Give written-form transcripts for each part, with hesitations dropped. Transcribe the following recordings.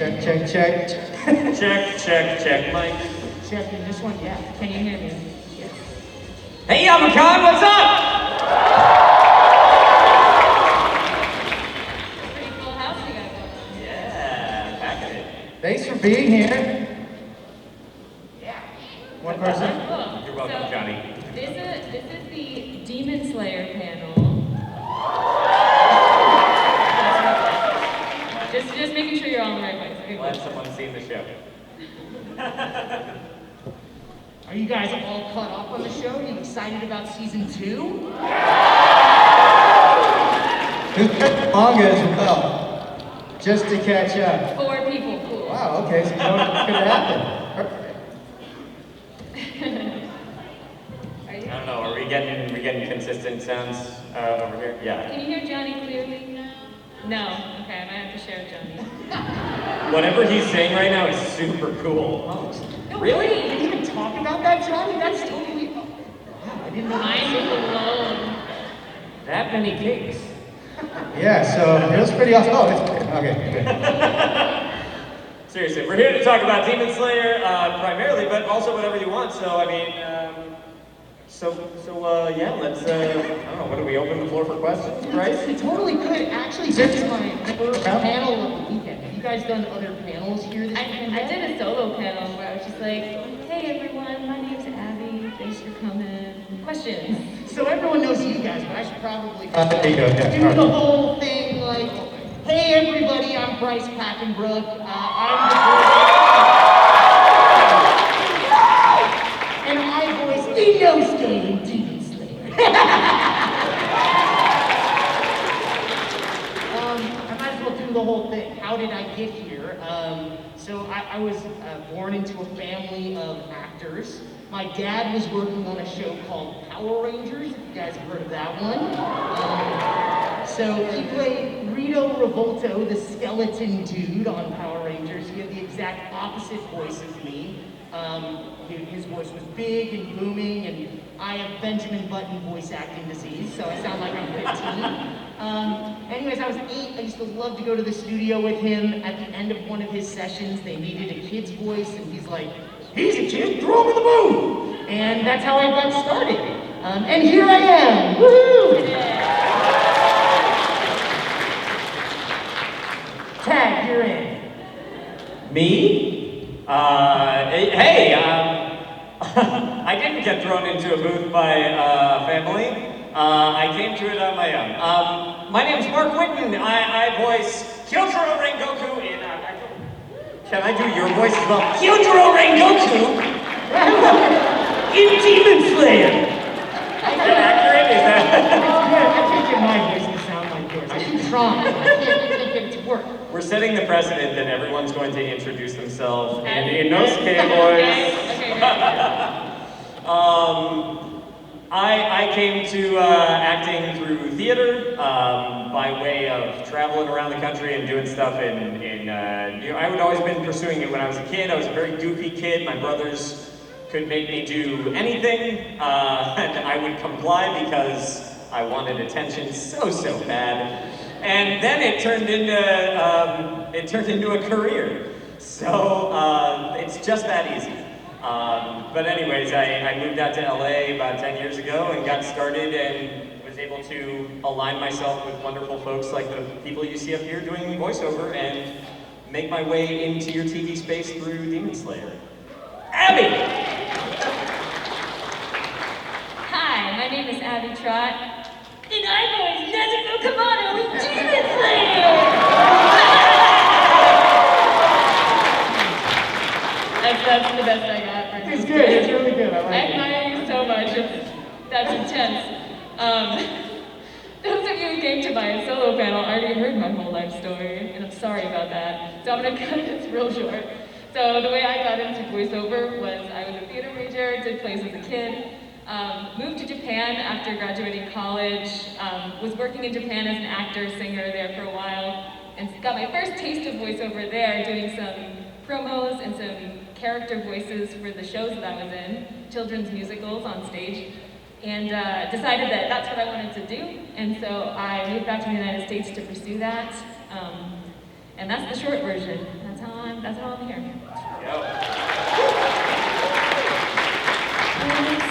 Check, check, check. Check, Mike. Checking this one, yeah. Can you hear me? Yes. Hey, Yama, what's up? Pretty cool house you got going. Yeah, packing it. Thanks for being here. Yeah. One person. Cool. You're welcome, So, Johnny. This is the Demon Slayer panel. Just making sure you're all in the right place. Okay, Glad cool. someone's seen the show. Are you guys all caught up on the show? Are you excited about season 2? Who's read the manga as well? Just to catch up. 4 people, cool. Wow, okay, so you know what's gonna happen. Are you? I don't know, are we getting consistent sounds over here? Yeah. Can you hear Johnny clearly? No. Okay, I might have to share Johnny. Whatever he's saying right now is super cool. Oh, No, really? wait. You didn't even talk about that, Johnny? That's totally... Wow, I didn't know Mind blown. That many cakes. Yeah, so it was pretty awesome. Oh, it's okay, good. Seriously, we're here to talk about Demon Slayer primarily, but also whatever you want. So, I mean, yeah, let's, I don't know, what do we open the floor for questions, right? It totally could. Actually, this is my first panel of the weekend. Have you guys done other panels here this weekend? I did a solo panel where I was just like, hey everyone, my name's Abby, thanks for coming. Questions? So everyone knows you guys, but I should probably There you go, yeah. do the whole thing like, hey everybody, I'm Bryce Packenbrook. I'm the and I voice Inosuke in Demon Slayer. I might as well do the whole thing. How did I get here? So I was born into a family of actors. My dad was working on a show called Power Rangers, if you guys have heard of that one. So he played Rito Revolto, the skeleton dude on Power Rangers. He had the exact opposite voice as me. His voice was big and booming, and I have Benjamin Button voice acting disease, so I sound like I'm 15. Anyways, I was 8. I used to love to go to the studio with him. At the end of one of his sessions, they needed a kid's voice, and he's like, he's a kid, throw him in the booth! And that's how I got started. And here I am, woohoo! Tag, you're in. Me? I didn't get thrown into a booth by family. I came to it on my own. My name's Mark Whitten. I voice Kyojuro Rengoku in... can I do your voice as well? Kyojuro Rengoku in Demon Slayer! Is that accurate? Is that... I can't get my voice to sound like yours. I keep trying. I can't get it to work. We're setting the precedent that everyone's going to introduce themselves in Inosuke voice. Okay, I came to acting through theater by way of traveling around the country and doing stuff I would always been pursuing it when I was a kid. I was a very goofy kid. My brothers could make me do anything, and I would comply because I wanted attention so bad. And then it turned into a career. So it's just that easy. But anyways, I moved out to LA about 10 years ago and got started and was able to align myself with wonderful folks like the people you see up here doing voiceover and make my way into your TV space through Demon Slayer. Abby! Hi, my name is Abby Trott, and I voice Nezuko Kamado in Demon Slayer! That's the best I got. It's good. It's really good. I I like it. admire you so much. That's intense. Those of you who came to my solo panel already heard my whole life story, and I'm sorry about that. So I'm gonna cut this real short. So the way I got into voiceover was I was a theater major, did plays as a kid, moved to Japan after graduating college, was working in Japan as an actor, singer there for a while, and got my first taste of voiceover there, doing some promos and some character voices for the shows that I was in, children's musicals on stage, and decided that that's what I wanted to do. And so I moved back to the United States to pursue that. And that's the short version. That's time. That's all I'm here. Yep.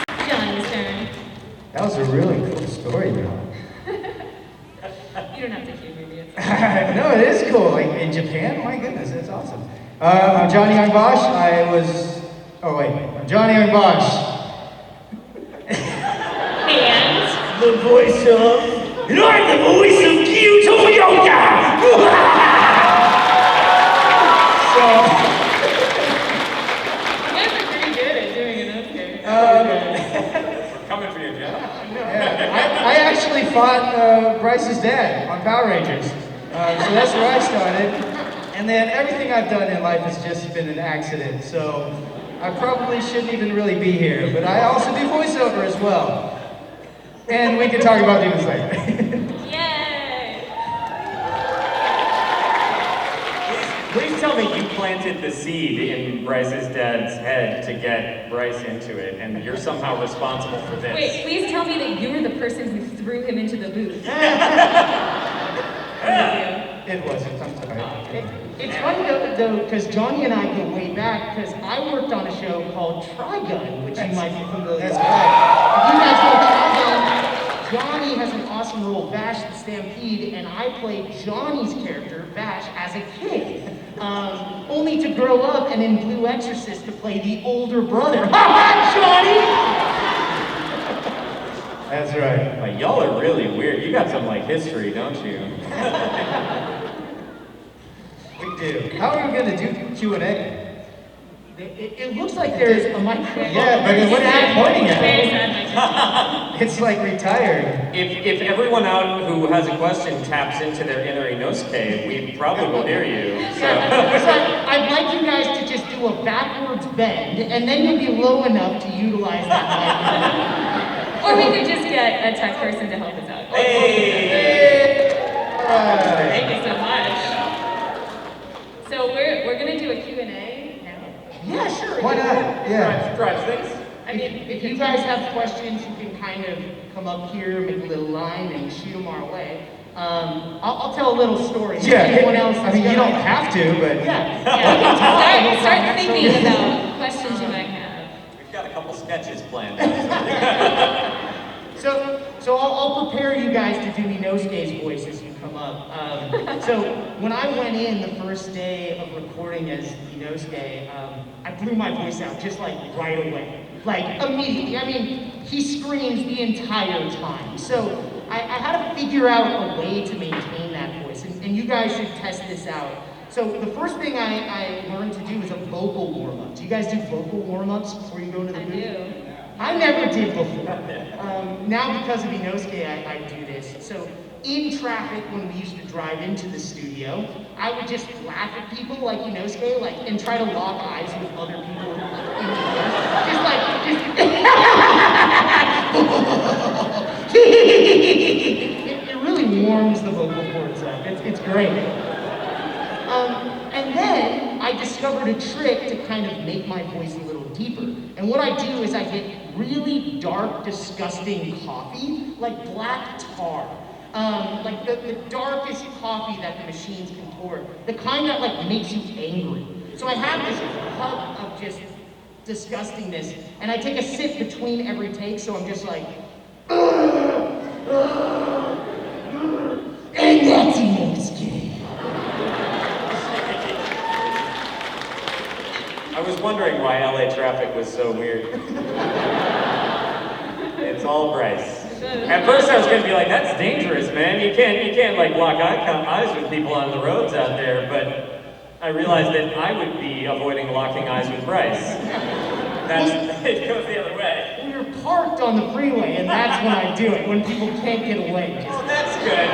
It's Johnny's turn. That was a really cool story, though. You don't have to humor me. It's No, it is cool. Like in Japan, my goodness, that's awesome. I'm Johnny Young Bosch. I'm Johnny Young Bosch. And The voice of. And I'm the voice of Kyoto Yoga! So. you guys are pretty good at doing Inosuke. We're coming for you, Jeff. Yeah, I actually fought Bryce's dad on Power Rangers. So that's where I started. And then everything I've done in life has just been an accident. So I probably shouldn't even really be here. But I also do voiceover as well. And we can talk about demons later. Yay! Please tell me you planted the seed in Bryce's dad's head to get Bryce into it, and you're somehow responsible for this. Wait, please tell me that you were the person who threw him into the booth. It wasn't, I'm sorry. It's funny though, because Johnny and I go way back, because I worked on a show called Trigun, which you might be familiar with. That's right. If you guys know Trigun, Johnny has an awesome role, Vash the Stampede, and I played Johnny's character, Vash, as a kid. Only to grow up and in Blue Exorcist to play the older brother. Johnny! That's right. Like, y'all are really weird. You got some like history, don't you? We do. How are we going to do Q&A? It looks like there's a microphone. Yeah, but what are you pointing Very at? sad. It's like retired. If everyone out who has a question taps into their inner Inosuke, we probably will hear you. So. So I'd like you guys to just do a backwards bend, and then you'll be low enough to utilize that Or we could just get a tech person to help us out. Hey! Alright. Thank you so much. So we're gonna do a Q&A now. Yeah, sure. Why not? Yeah. Drives things. I mean, If you guys have questions, you can kind of come up here, make a little line, and shoot them our way. I'll tell a little story. Yeah, Anyone else? I mean, you don't have to, but Yeah. Yeah, start thinking about questions you might have. We've got a couple sketches planned out. So I'll prepare you guys to do Inosuke's voice as you come up. So when I went in the first day of recording as Inosuke, I blew my voice out just like right away, like immediately. I mean, he screams the entire time. So I had to figure out a way to maintain that voice, and you guys should test this out. So the first thing I learned to do is a vocal warm-up. Do you guys do vocal warm-ups before you go into the I booth? do. I never did before. Now because of Inosuke, I do this. So in traffic, when we used to drive into the studio, I would just laugh at people like Inosuke, and try to lock eyes with other people in the it really warms the vocal cords up. It's great. And then I discovered a trick to kind of make my voice a little deeper. And what I do is I get really dark, disgusting coffee, like black tar. Like the darkest coffee that the machines can pour. The kind that makes you angry. So I have this cup of just disgustingness, and I take a sip between every take, so I'm just like, and that's Inosuke. I was wondering why LA traffic was so weird. It's all Bryce. At first I was gonna be like, that's dangerous, man. You can't lock eyes with people on the roads out there, but I realized that I would be avoiding locking eyes with Bryce. It goes the other way. We're parked on the freeway, and that's when I do it, when people can't get away. Well, that's good.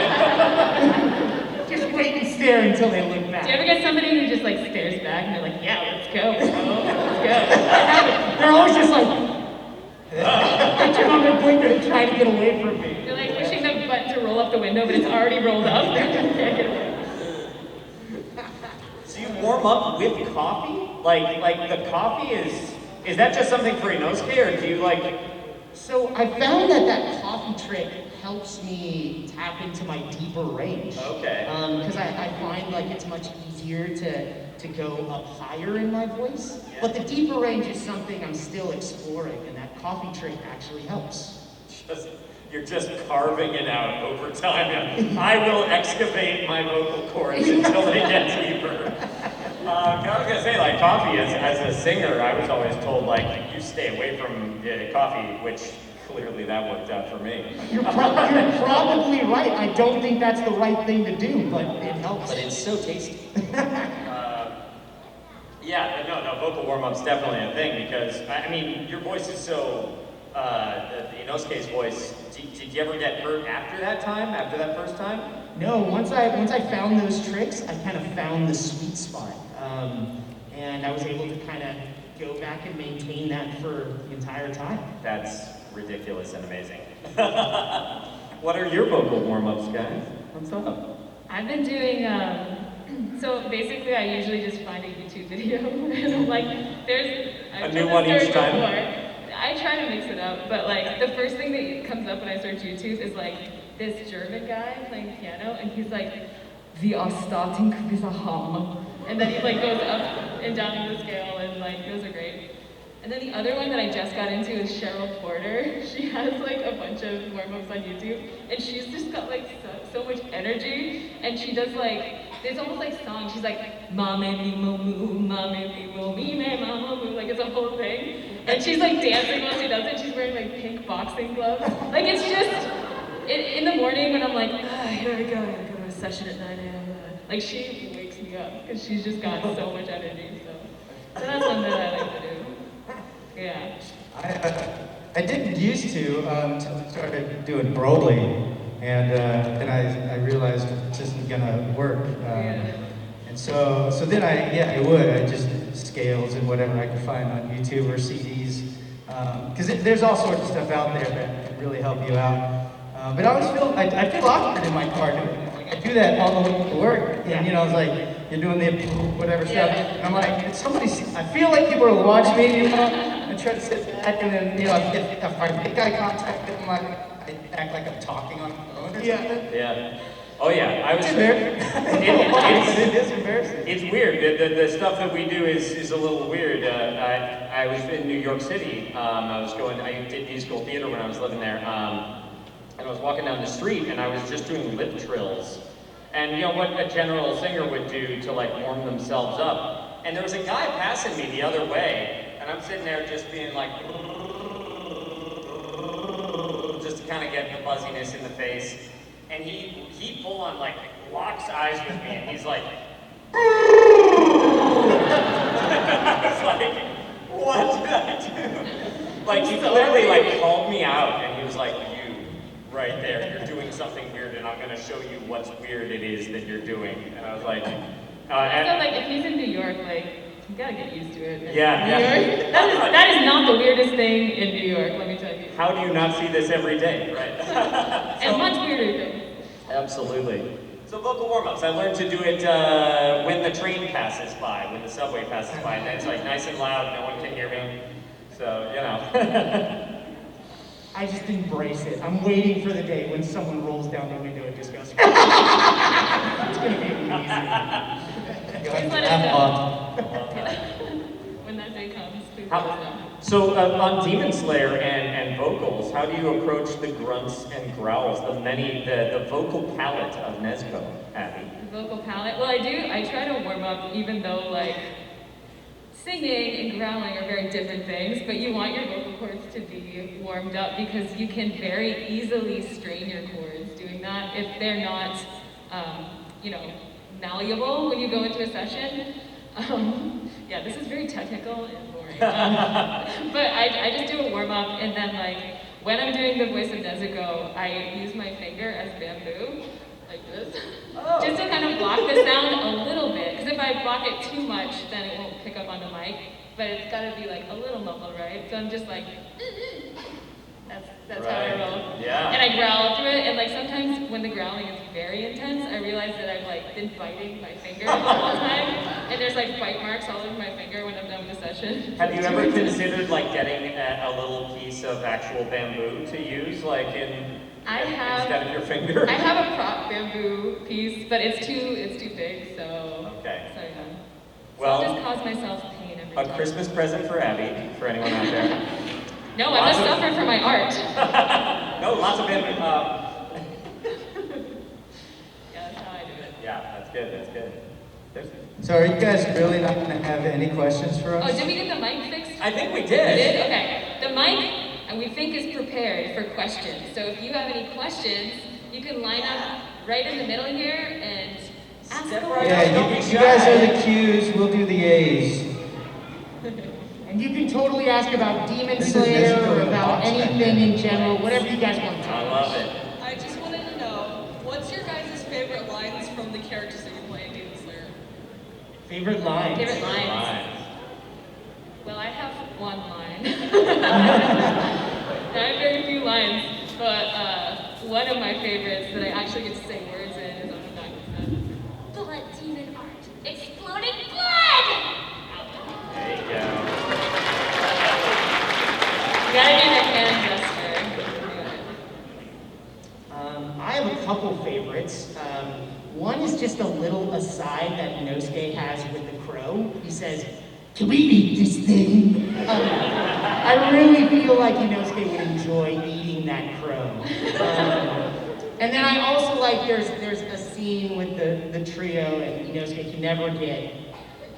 Just wait and stare until they look back. Do you ever get somebody who just stares back and they're like, yeah, let's go, bro, let's go. They're always just like, they turn on their blinker to try to get away from me. You're pushing the button to roll up the window, but it's already rolled up. They just can't get away. So you warm up with coffee? Like the coffee is that just something for Inosuke, or do you So I found that coffee trick helps me tap into my deeper range. Okay. Because I find it's much easier to to go up higher in my voice. But the deeper range is something I'm still exploring, and that coffee trick actually helps. You're just carving it out over time. I will excavate my vocal cords until they get deeper. I was gonna say, like, coffee, as a singer, I was always told, like, you stay away from coffee, which clearly that worked out for me. You're probably right. I don't think that's the right thing to do, but it helps. But it's so tasty. Yeah, no, vocal warm-up's definitely a thing because, I mean, your voice is so, Inosuke's voice, did you ever get hurt after that first time? No, once I found those tricks, I kind of found the sweet spot. And I was able to kind of go back and maintain that for the entire time. That's ridiculous and amazing. What are your vocal warm-ups, guys? What's up? I've been doing, so basically I usually just find a YouTube video, and I'm like, a new one each time? I try to mix it up, but like, the first thing that comes up when I search YouTube is like, this German guy playing piano, and he's like, "We are starting with a hum," and then he like goes up and down the scale, and like, those are great. And then the other one that I just got into is Cheryl Porter. She has like a bunch of warm-ups on YouTube, and she's just got like so much energy, and she does like, there's almost like songs. She's like, "Mame mi mo moo, mame mi mo mi me mama moo," like it's a whole thing. And she's like dancing while she does it. She's wearing like pink boxing gloves. Like it's just, in the morning when I'm like, here I go to a session at 9 a.m. Like she wakes me up because she's just got so much energy. So that's one that I like to do. Yeah. I didn't used to until I started doing Broadly, and then I realized it just isn't gonna work. And so then I would just scales and whatever I could find on YouTube or CDs, because there's all sorts of stuff out there that can really help you out. But I always I feel awkward in my car doing it. Like, I do that all the way to work, and it's like you're doing the whatever stuff. And I'm like, I feel like people are watching me, and try to sit back, and then if I make eye contact with them, I act like I'm talking on the phone or something. Yeah. Oh yeah, It's embarrassing. It is embarrassing. It's weird. The stuff that we do is a little weird. I was in New York City. I did musical theater when I was living there. And I was walking down the street, and I was just doing lip trills. And what a general singer would do to like warm themselves up. And there was a guy passing me the other way, and I'm sitting there just being like, just to kind of get the buzziness in the face. And he full on like locks eyes with me, and he's like, I was like, what did I do? Like he clearly like called me out, and he was like, you, right there, you're doing something weird, and I'm gonna show you what's weird it is that you're doing. And I was like, So like if he's in New York, like you gotta get used to it. Yeah. New York, that is not the weirdest thing in New York, let me tell you. how do you not see this every day, right? And much weirder things. Absolutely. So vocal warm-ups, I learned to do it when the train passes by, when the subway passes by, and then it's like nice and loud, no one can hear me. So, I just embrace it. I'm waiting for the day when someone rolls down the window and just goes, it's gonna be amazing. Please let us know. When that day comes, please let us know. So on Demon Slayer and vocals, how do you approach the grunts and growls, the vocal palette of Nezuko, Abby? Vocal palette? Well, I try to warm up even though like singing and growling are very different things, but you want your vocal cords to be warmed up because you can very easily strain your cords doing that if they're not, malleable when you go into a session. Yeah, this is very technical and boring. But I just do a warm up, and then like when I'm doing the voice of Nezuko, I use my finger as bamboo, like this, just to kind of block the sound a little bit. Because if I block it too much, then it won't pick up on the mic. But it's got to be like a little muffled, right? So I'm just like, that's how I roll. Yeah. And I growl through it, and like sometimes when the growling is very intense, I realize that I've like been biting my finger the whole time, and there's like bite marks all over my finger when I'm done with the session. Have you ever considered like getting a little piece of actual bamboo to use, like instead of your finger? I have a prop bamboo piece, but it's too big, so. Okay. So yeah. So I'll Well, just cause myself pain every a time. Christmas present for Abby, for anyone out there. No, I must suffer for my art. No, lots of it. Yeah, that's how I do it. Yeah, that's good, that's good. So are you guys really not going to have any questions for us? Oh, did we get the mic fixed? I think we We did. did? Okay. The mic, we think, is prepared for questions. So if you have any questions, you can line up right in the middle here and ask Step away. right Yeah, you guys are the Q's, we'll do the A's. And you can totally ask about Demon This is Slayer basically or a about box anything in general, whatever you guys want to talk I about. love it. I just wanted to know, what's your guys' favorite lines from the characters that you play in Demon Slayer? Favorite lines? Favorite lines. Lines. Well, I have one line. I have very few lines, but one of my favorites that I actually get to say words in is I'm not gonna say. Blood demon art. Exploding blood! There you go. You gotta do the hand gesture. I have a couple favorites. One is just a little aside that Inosuke has with the crow. He says, "Can we eat this thing?" I really feel like Inosuke would enjoy eating that crow. And then I also like there's a scene with the trio and Inosuke can never get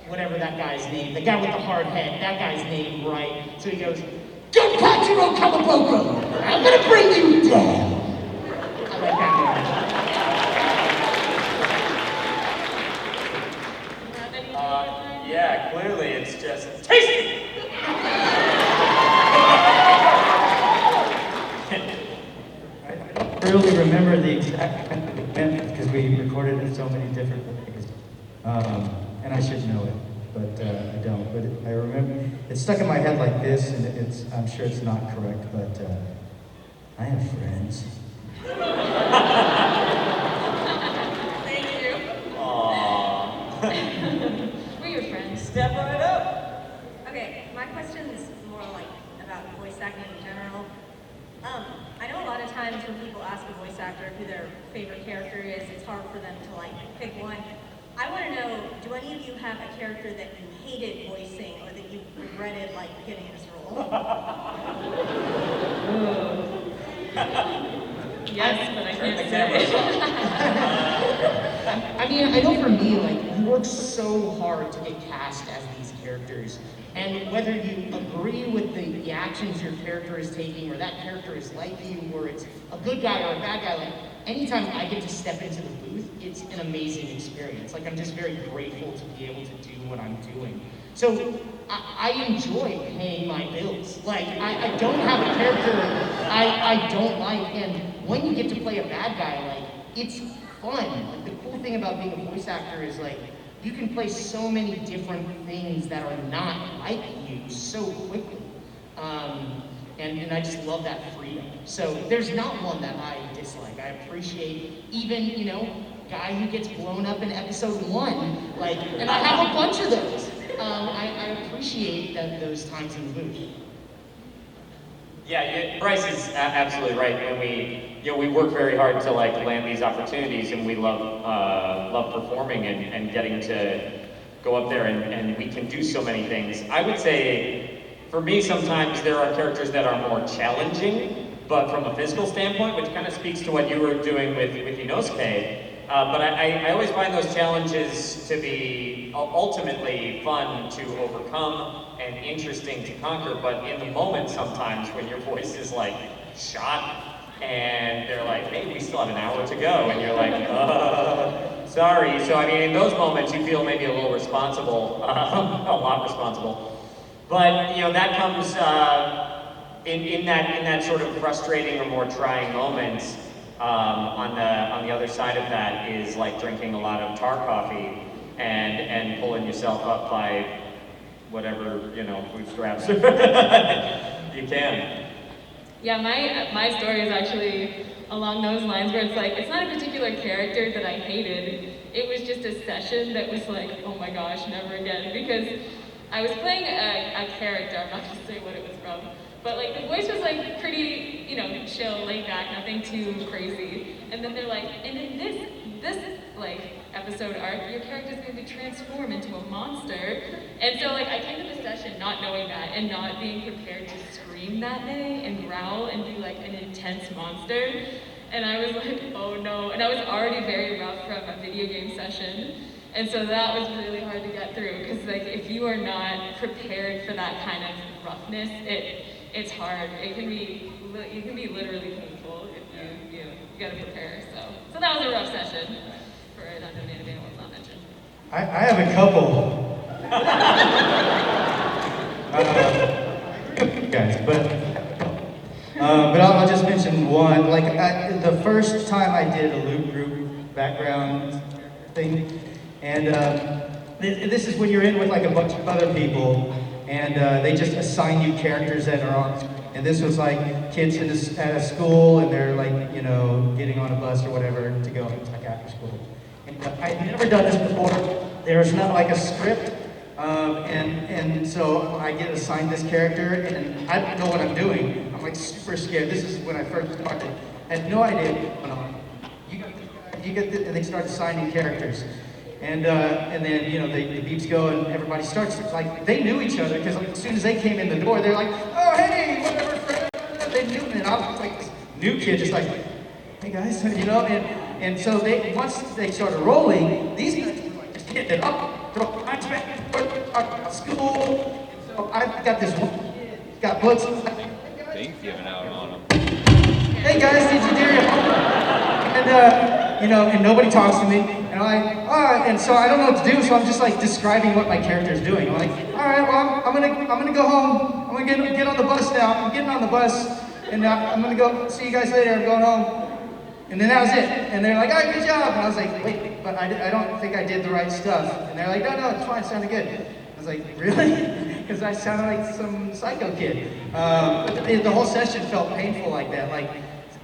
whatever that guy's name, the guy with the hard head, that guy's name right. So he goes, "Go Ponchiro Kamaboko! I'm gonna bring you down." I like that one. Have any favorite lines? Yeah, clearly it's just tasty. I don't really remember the exact event because we recorded it so many different ways. And I should know it, but I don't. But I remember, it's stuck in my head like this, and I'm sure it's not correct, but I have friends. Thank you. Aww. We're your friends. Step right up. Okay, my question is more like about voice acting in general. I know a lot of times when people ask a voice actor who their favorite character is, it's hard for them to like pick one. I want to know, do any of you have a character that you hated voicing or that you regretted like getting this role? Yes, but I Turn the can't cameras say. on. I mean, I know for me, like, you work so hard to get cast as these characters. And whether you agree with the actions your character is taking, or that character is like you, or it's a good guy or a bad guy, like, anytime I get to step into the booth, it's an amazing experience. Like, I'm just very grateful to be able to do what I'm doing. So, I enjoy paying my bills. Like, I don't have a character I don't like, and when you get to play a bad guy, like, it's fun. Like, the cool thing about being a voice actor is, like, you can play so many different things that are not like you so quickly. And I just love that freedom. So there's not one that I dislike. I appreciate even, guy who gets blown up in episode 1. Like, and I have a bunch of those. I appreciate those times in the booth. Yeah, Bryce is absolutely right. And we work very hard to like land these opportunities, and we love performing and getting to go up there, and we can do so many things. I would say, for me, sometimes there are characters that are more challenging, but from a physical standpoint, which kind of speaks to what you were doing with Inosuke. But I always find those challenges to be ultimately fun to overcome and interesting to conquer. But in the moment, sometimes when your voice is like shot and they're like, "Hey, we still have an hour to go," and you're like, sorry. So I mean, in those moments, you feel maybe a little responsible, a lot responsible. But that comes in that sort of frustrating or more trying moments. On the other side of that is like drinking a lot of tar coffee and pulling yourself up by whatever bootstraps you can. Yeah, my story is actually along those lines where it's like, it's not a particular character that I hated. It was just a session that was like, oh my gosh, never again. Because I was playing a character, I'm not gonna say what it was from, But like the voice was like pretty, you know, chill, laid back, nothing too crazy. And then they're like, and in this like episode arc, your character's going to transform into a monster. And so like I came to the session not knowing that and not being prepared to scream that day and growl and be like an intense monster. And I was like, oh no. And I was already very rough from a video game session. And so that was really hard to get through because like if you are not prepared for that kind of roughness, it's hard. You can be literally painful if you gotta prepare. So that was a rough session for an undonated animal not mentioned. I have a couple. Guys, but I'll just mention one. Like the first time I did a loop group background thing, and this is when you're in with like a bunch of other people, and they just assign you characters that are on. And this was like kids at a school, and they're like, you know, getting on a bus or whatever to go like after school. And I had never done this before. There's not like a script. And so I get assigned this character, and I don't know what I'm doing. I'm like super scared. This is when I first started. I had no idea what's going on. You get this, and they start assigning characters. And then, you know, the beeps go, and everybody starts, like, they knew each other, because like, as soon as they came in the door, they're like, oh, hey, whatever, friend. They knew me, and I was like, this new kid, just like, hey guys, you know, and so once they started rolling, these guys were like, just hitting it up, throw punch back, talk about school. So I've got this one kid, got books. Think giving out on them. Hey guys, did you do your homework? And you know, and nobody talks to me, and I'm like, and so I don't know what to do, so I'm just like describing what my character is doing. I'm like, all right, well, I'm gonna go home. I'm gonna get on the bus now. I'm getting on the bus, and I'm gonna go see you guys later. I'm going home. And then that was it. And they're like, all right, good job. And I was like, wait, but I don't think I did the right stuff. And they're like, no, it's fine, it sounded good. I was like, really? Because I sounded like some psycho kid. But the whole session felt painful like that, like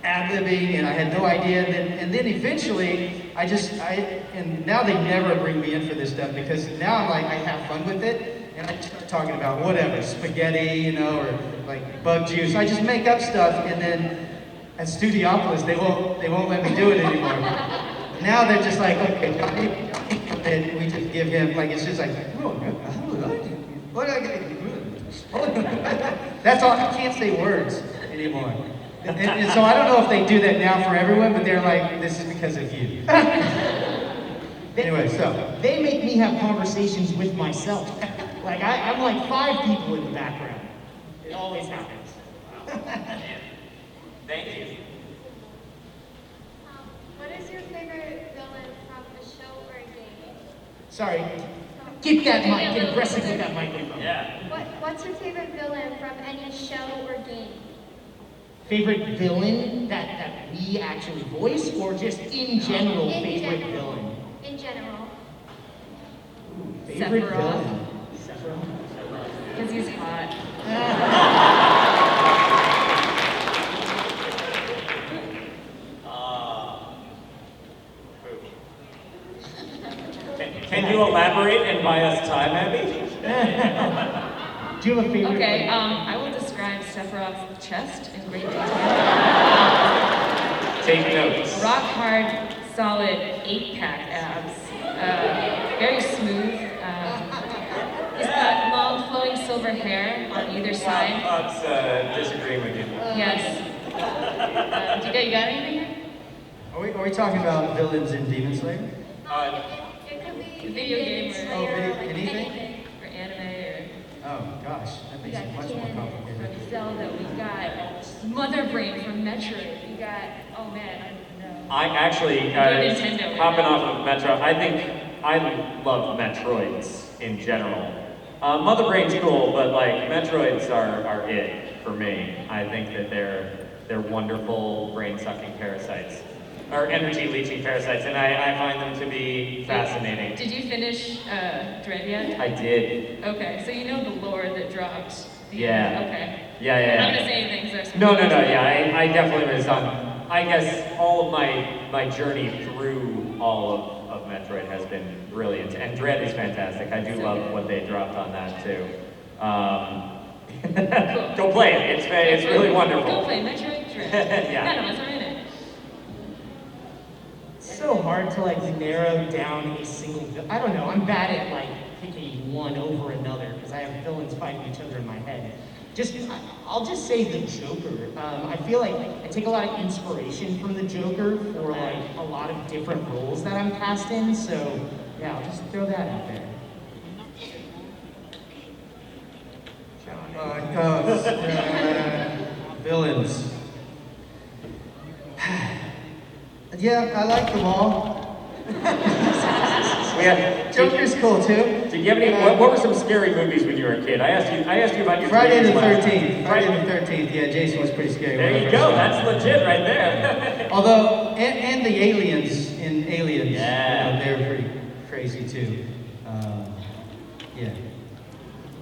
ad-libbing, and I had no idea. And then eventually, and now they never bring me in for this stuff, because now I'm like, I have fun with it. And I start talking about whatever, spaghetti, you know, or like bug juice. I just make up stuff, and then at Studiopolis, they won't let me do it anymore. Now they're just like, okay, and we just give him, like, it's just like, that's all, I can't say words anymore. And so I don't know if they do that now for everyone, but they're like, this is because of you. Anyway, so. They make me have conversations with myself. Like, I'm like 5 people in the background. It always happens. Thank you. What is your favorite villain from a show or a game? Sorry. Get that mic, get aggressive with that microphone. Yeah. What's your favorite villain from any show or game? Favorite villain that we actually voice, or just in general, favorite villain? In general. Favorite Sephiroth. villain? Sephiroth? Because he's hot. Can you elaborate and buy us time, Abby? Do you have a favorite? Okay, I will describe Sephiroth's chest in great detail. Take notes. Rock hard, solid 8-pack abs. Very smooth. He's got long flowing silver hair on either side. Let's disagree with you. Yes. You got anything here? Are we talking about villains in Demon Slayer? It could be Video game or- Oh, Slayer, like anything? Or anime Oh gosh, that We makes got it much more Ken complicated. from Zelda, we got Mother Brain from Metroid, we got, oh man, I don't know. I actually, Nintendo. hopping off of Metro, I think I love Metroids in general. Mother Brain's cool, but like Metroids are it for me. I think that they're wonderful brain-sucking parasites, or energy-leeching parasites, and I find them to be fascinating. Did you finish Dread yet? I did. Okay, so you know the lore that dropped. Yeah. Okay. Yeah. I'm not gonna say anything, so. No, yeah, I definitely was on. I guess all of my journey through all of Metroid has been brilliant, and Dread is fantastic. I do love what they dropped on that too. Go play it. It's really wonderful. Go play Metroid Dread. Yeah. None of us are in it. It's so hard to like narrow down a single. I don't know. I'm bad at like picking one over another because I have villains fighting each other in my head. I'll just say the Joker. I feel like I take a lot of inspiration from the Joker for like a lot of different roles that I'm cast in. So yeah, I'll just throw that out there. Villains. Yeah, I like them all. Joker's cool too. Did you have any? What were some scary movies when you were a kid? I asked you about your Friday the dreams last 13th. Friday the 13th. Yeah, Jason was pretty scary. There you go. That's legit right there. Although, and the aliens in Aliens, Yeah. they're pretty crazy too. Yeah.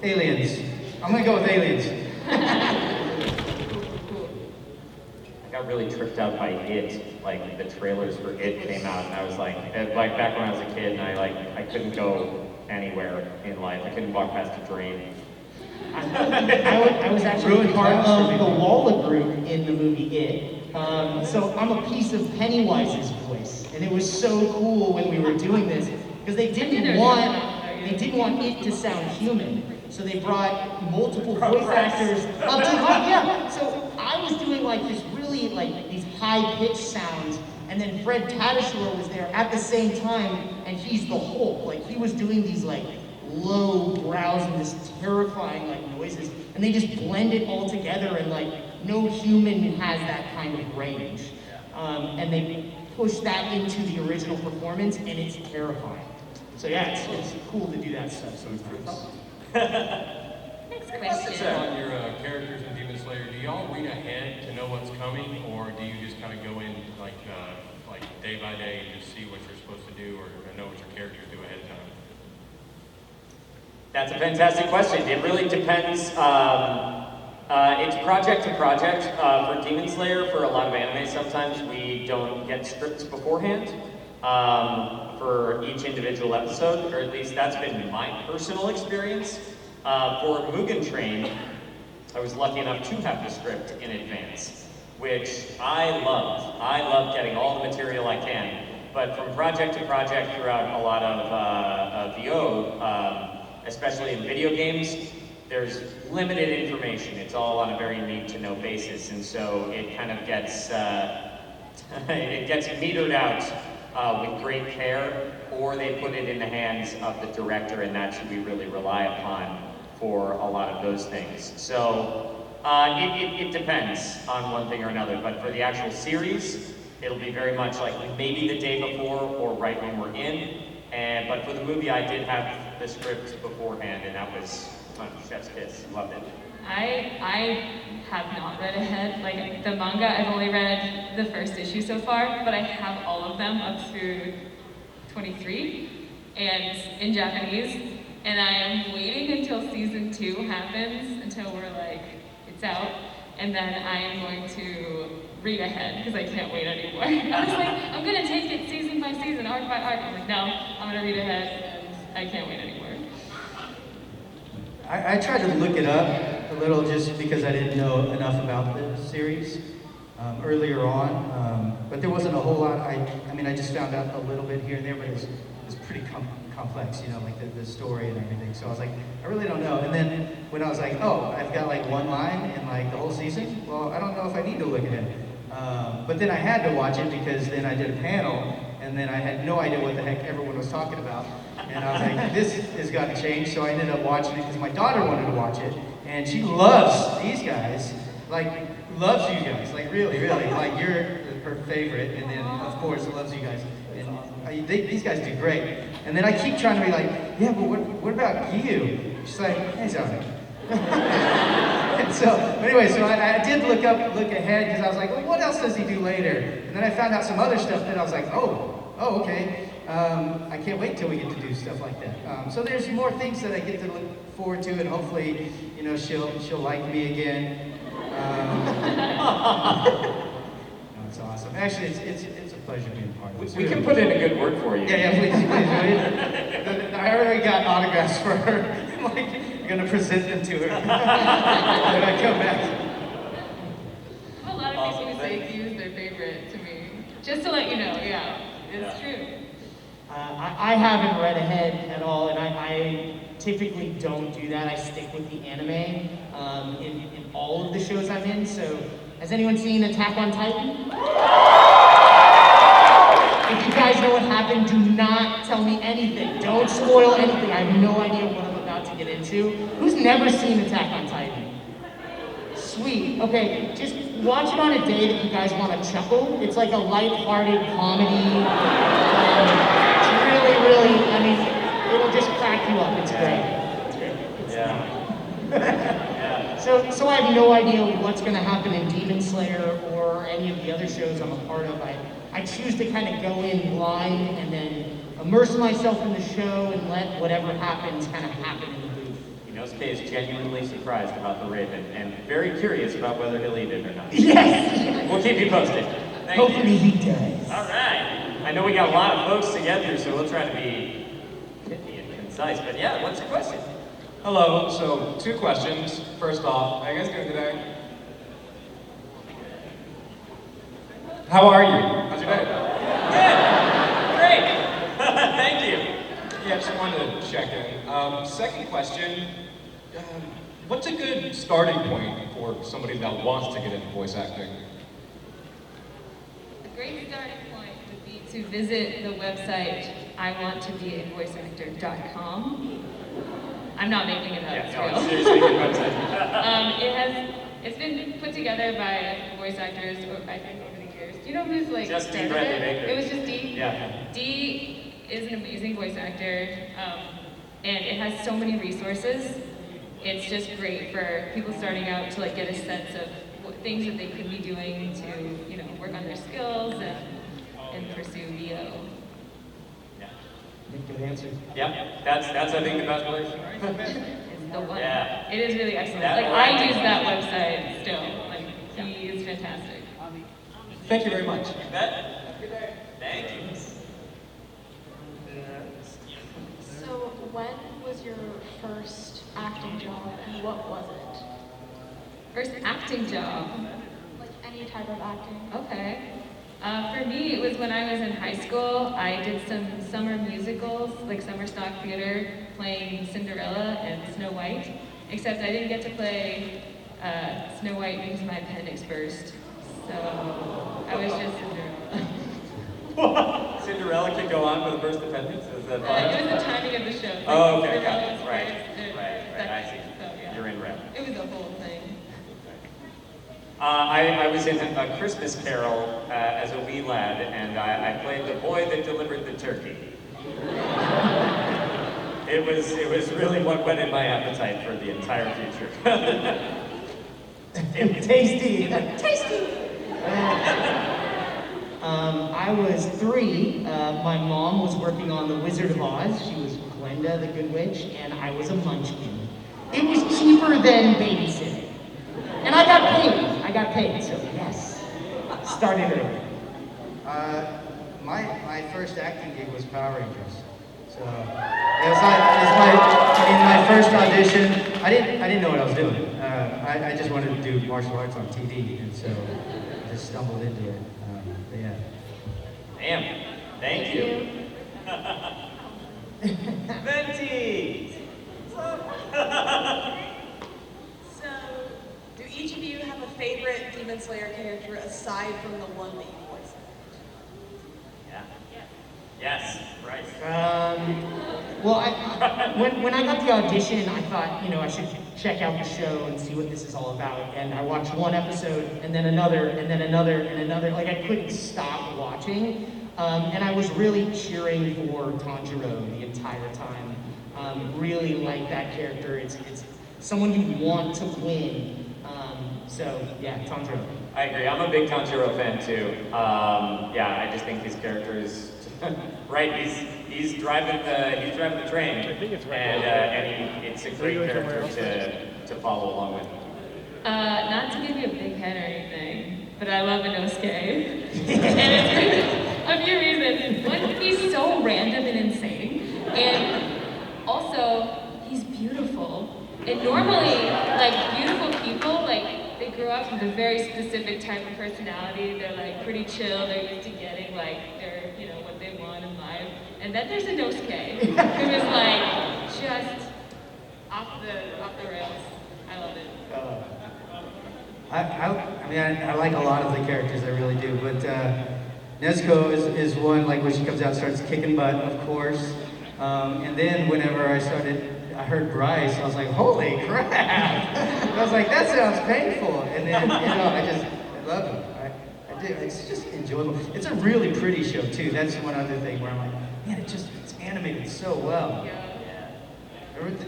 Aliens. I'm gonna go with Aliens. I got really tripped out by It. Like the trailers for It came out, and I was like back when I was a kid, and I couldn't go anywhere in life. I couldn't walk past a drain. I was actually Ruined part class for of me. the Walla group in the movie It. So I'm a piece of Pennywise's voice, and it was so cool when we were doing this because they didn't want it to sound human. So they brought multiple voice actors up to yeah. So I was doing like this really like these high pitched sounds, and then Fred Tatasciore was there at the same time, and he's the Hulk. Like he was doing these like low growls and this terrifying like noises, and they just blend it all together, and like no human has that kind of range. And they push that into the original performance, and it's terrifying. So yeah, it's cool to do that stuff sometimes. Next question. On your characters in Demon Slayer, do y'all read ahead to know what's coming, or do you just kind of go in like day by day and just see what you're supposed to do, or know what your characters do ahead of time? That's a fantastic question. It really depends. It's project to project. For Demon Slayer, for a lot of anime, sometimes we don't get scripts beforehand for each individual episode, or at least that's been my personal experience. For Mugen Train, I was lucky enough to have the script in advance, which I loved. I love getting all the material I can. But from project to project throughout a lot of VO, especially in video games, there's limited information. It's all on a very need-to-know basis, and so it kind of gets it gets metered out with great care, or they put it in the hands of the director, and that's who we really rely upon for a lot of those things. So it depends on one thing or another, but for the actual series, it'll be very much like maybe the day before or right when we're in. But for the movie, I did have the script beforehand, and that was chef's kiss. Loved it. I have not read ahead. Like the manga, I've only read the first issue so far, but I have all of them up through 23 and in Japanese. And I am waiting until season 2 happens, until we're like, it's out. And then I am going to read ahead because I can't wait anymore. I was like, I'm gonna take it season by season, arc by arc. I'm like, no, I'm gonna read ahead and I can't wait anymore. I tried to look it up a little just because I didn't know enough about the series earlier on, but there wasn't a whole lot. I mean, I just found out a little bit here and there, but it was pretty complex, like the story and everything. So I was like, I really don't know. And then when I was like, oh, I've got like one line in like the whole season, well, I don't know if I need to look at it. But then I had to watch it because then I did a panel, and then I had no idea what the heck everyone was talking about. And I was like, this has got to change. So I ended up watching it because my daughter wanted to watch it, and she loves these guys, like loves you guys, like really, really, like you're her favorite, and then of course loves you guys. And these guys do great. And then I keep trying to be like, yeah, but what about you? She's like, hey, Zoe. So anyway, so I did look ahead because I was like, well, what else does he do later? And then I found out some other stuff that I was like, oh, okay. I can't wait till we get to do stuff like that. So there's more things that I get to look forward to, and hopefully, she'll like me again. No, it's awesome. Actually, it's a pleasure being part of this. We can put in a good word for you. Yeah, please. I already got autographs for her. Like, I gonna present them to her when I come back. A lot of people who say Q is their favorite to me. Just to let you know, yeah, it's true. I haven't read ahead at all, and I typically don't do that. I stick with the anime in all of the shows I'm in. So, has anyone seen Attack on Titan? If you guys know what happened, do not tell me anything. Don't spoil anything. I have no idea what I'm about to get into. Who's never seen Attack on Titan? Sweet. Okay, just watch it on a day that you guys want to chuckle. It's like a light-hearted comedy. It's really, I mean, it'll just crack you up. It's great. It's great. It's So I have no idea what's going to happen in Demon Slayer or any of the other shows I'm a part of. I choose to kind of go in blind and then immerse myself in the show and let whatever happens kind of happen in the booth. Inosuke is genuinely surprised about the raven and very curious about whether he'll eat it or not. Yes! We'll keep you posted. Thank Hopefully you. he does. All right. I know we got a lot of folks to get through, so we'll try to be pithy and concise. But yeah, what's your question? Hello, so 2 questions. First off, how are you guys doing today? How are you? How's your day? Good. Great. Thank you. Yeah, just wanted to check in. Second question, what's a good starting point for somebody that wants to get into voice acting? A great starting point would be to visit the website iwanttobeavoiceactor.com. I'm not making it up. Yeah, It's no, real. it's seriously a good website. It's been put together by voice actors, I think, over the years. Do you know who's like Just D. started Bradley it? Baker. It was just D. Yeah. D is an amazing voice actor, and it has so many resources. It's just great for people starting out to like get a sense of what things that they could be doing to, work on their skills and pursue VO. Good answer. Yep, that's I think the best place. It's the one. Yeah. It is really excellent. That Like one. I use that website still. Like he is fantastic. Thank you very much. You bet. Thank you. So when was your first acting job and what was it? First acting job. Like any type of acting? Okay. For me, it was when I was in high school. I did some summer musicals, like summer stock theater, playing Cinderella and Snow White. Except I didn't get to play Snow White because my appendix burst. So I was just Cinderella. Cinderella can go on for the first appendix? Is that It fine? was the timing of the show. Like, Oh, okay, Cinderella got was it. Right, first, right, I see. So, yeah. You're in red. It was a whole thing. I was in A Christmas Carol as a wee lad, and I played the boy that delivered the turkey. It was really what whetted my appetite for the entire future. Tasty. Tasty. I was 3. My mom was working on The Wizard of Oz. She was Glinda the Good Witch, and I was a munchkin. It was cheaper than babysitting. And I got paid, so yes. Started early. My first acting gig was Power Rangers. So it was my first audition. I didn't know what I was doing. I just wanted to do martial arts on TV, and so I just stumbled into it. But yeah. Damn. Thank you. Venti! So, do each of you have a favorite Demon Slayer character aside from the one that you voiced? Yeah. Yes, right. Well, when I got the audition, I thought, I should check out the show and see what this is all about. And I watched one episode, and then another, and then another, and another. Like, I couldn't stop watching. And I was really cheering for Ponchiro the entire time. Really like that character. It's someone you want to win. So, yeah, Ponchiro. I agree. I'm a big Ponchiro fan too. Yeah, I just think his character is right. He's driving the train, and it's a great character to follow along with. Not to give you a big head or anything, but I love Inosuke. And it's for a few reasons. One, he's so random and insane. And also, he's beautiful. And normally, like beautiful people, like they grow up with a very specific type of personality. They're like pretty chill. They're used to getting like their, you know, what they want in life. And then there's Inosuke, who is like just off the rails. I love it. I mean, I like a lot of the characters, I really do, but Nezuko is one, like when she comes out, starts kicking butt, of course. And then whenever I heard Bryce, I was like, holy crap! I was like, that sounds painful. And then, you know, I love him. I do. It's just enjoyable. It's a really pretty show too. That's one other thing where I'm like, man, it's animated so well.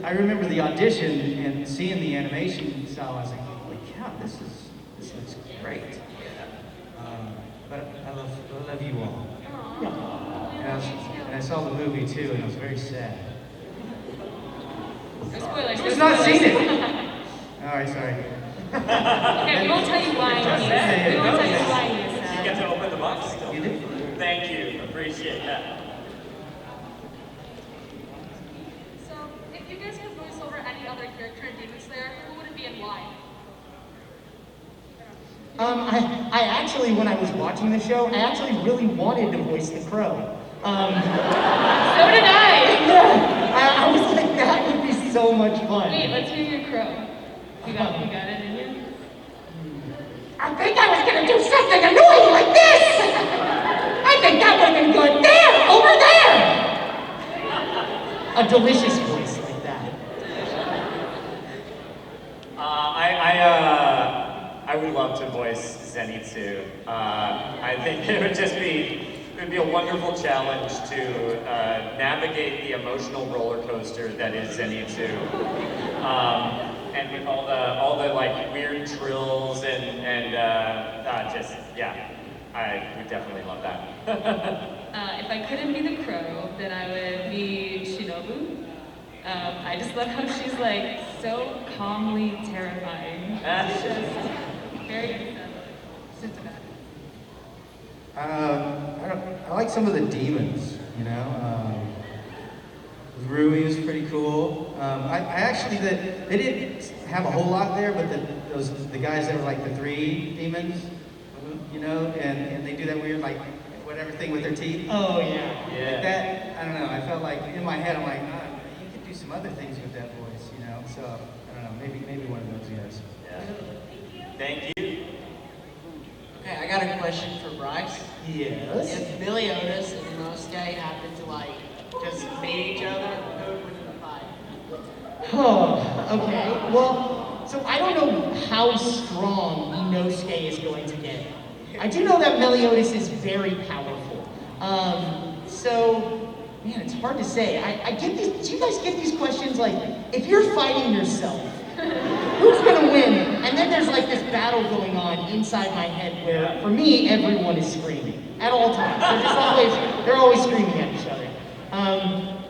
I remember the audition and seeing the animation style. I was like, holy cow, this looks great. But I love you all. And I saw the movie too, and I was very sad. Spoilers. Who's not seen it? All right, sorry. Okay, we won't tell you why. We won't tell you why he is sad. You get to open the box still. You did? Thank you. Appreciate that. So, if you guys could voice over any other character in Demon Slayer, who would it be and why? I actually, when I was watching the show, I actually really wanted to voice the Crow. So did I! Yeah, I was like, that would be so much fun. Wait, let's hear your crow. You got it in you? I think I was gonna do something annoying like this! I think that would have been good there, over there! A delicious voice like that. I would love to voice Zenitsu. I think it would be a wonderful challenge to navigate the emotional roller coaster that is Zenitsu. And with all the like weird trills and I would definitely love that. If I couldn't be the crow, then I would be Shinobu. I just love how she's like so calmly terrifying. She's just very sympathetic. I like some of the demons, you know. Rui was pretty cool. I actually, they didn't have a whole lot there, but the guys that were like the 3 demons, you know, and they do that weird like whatever thing with their teeth. Oh yeah. Like that, I don't know, I felt like in my head I'm like, you could do some other things with that voice, you know. So I don't know, maybe one of those guys. Yeah. Thank you. Okay, I got a question for Bryce. Yes. If Meliodas and Inosuke happen to like just meet each other, who would win the fight? Oh, okay. Well, so I don't know how strong Inosuke is going to get. I do know that Meliodas is very powerful. So, man, it's hard to say. I get these, do you guys get these questions like, if you're fighting yourself, who's gonna win? And then there's like this battle going on inside my head where, for me, everyone is screaming at all times. They're always screaming at each other.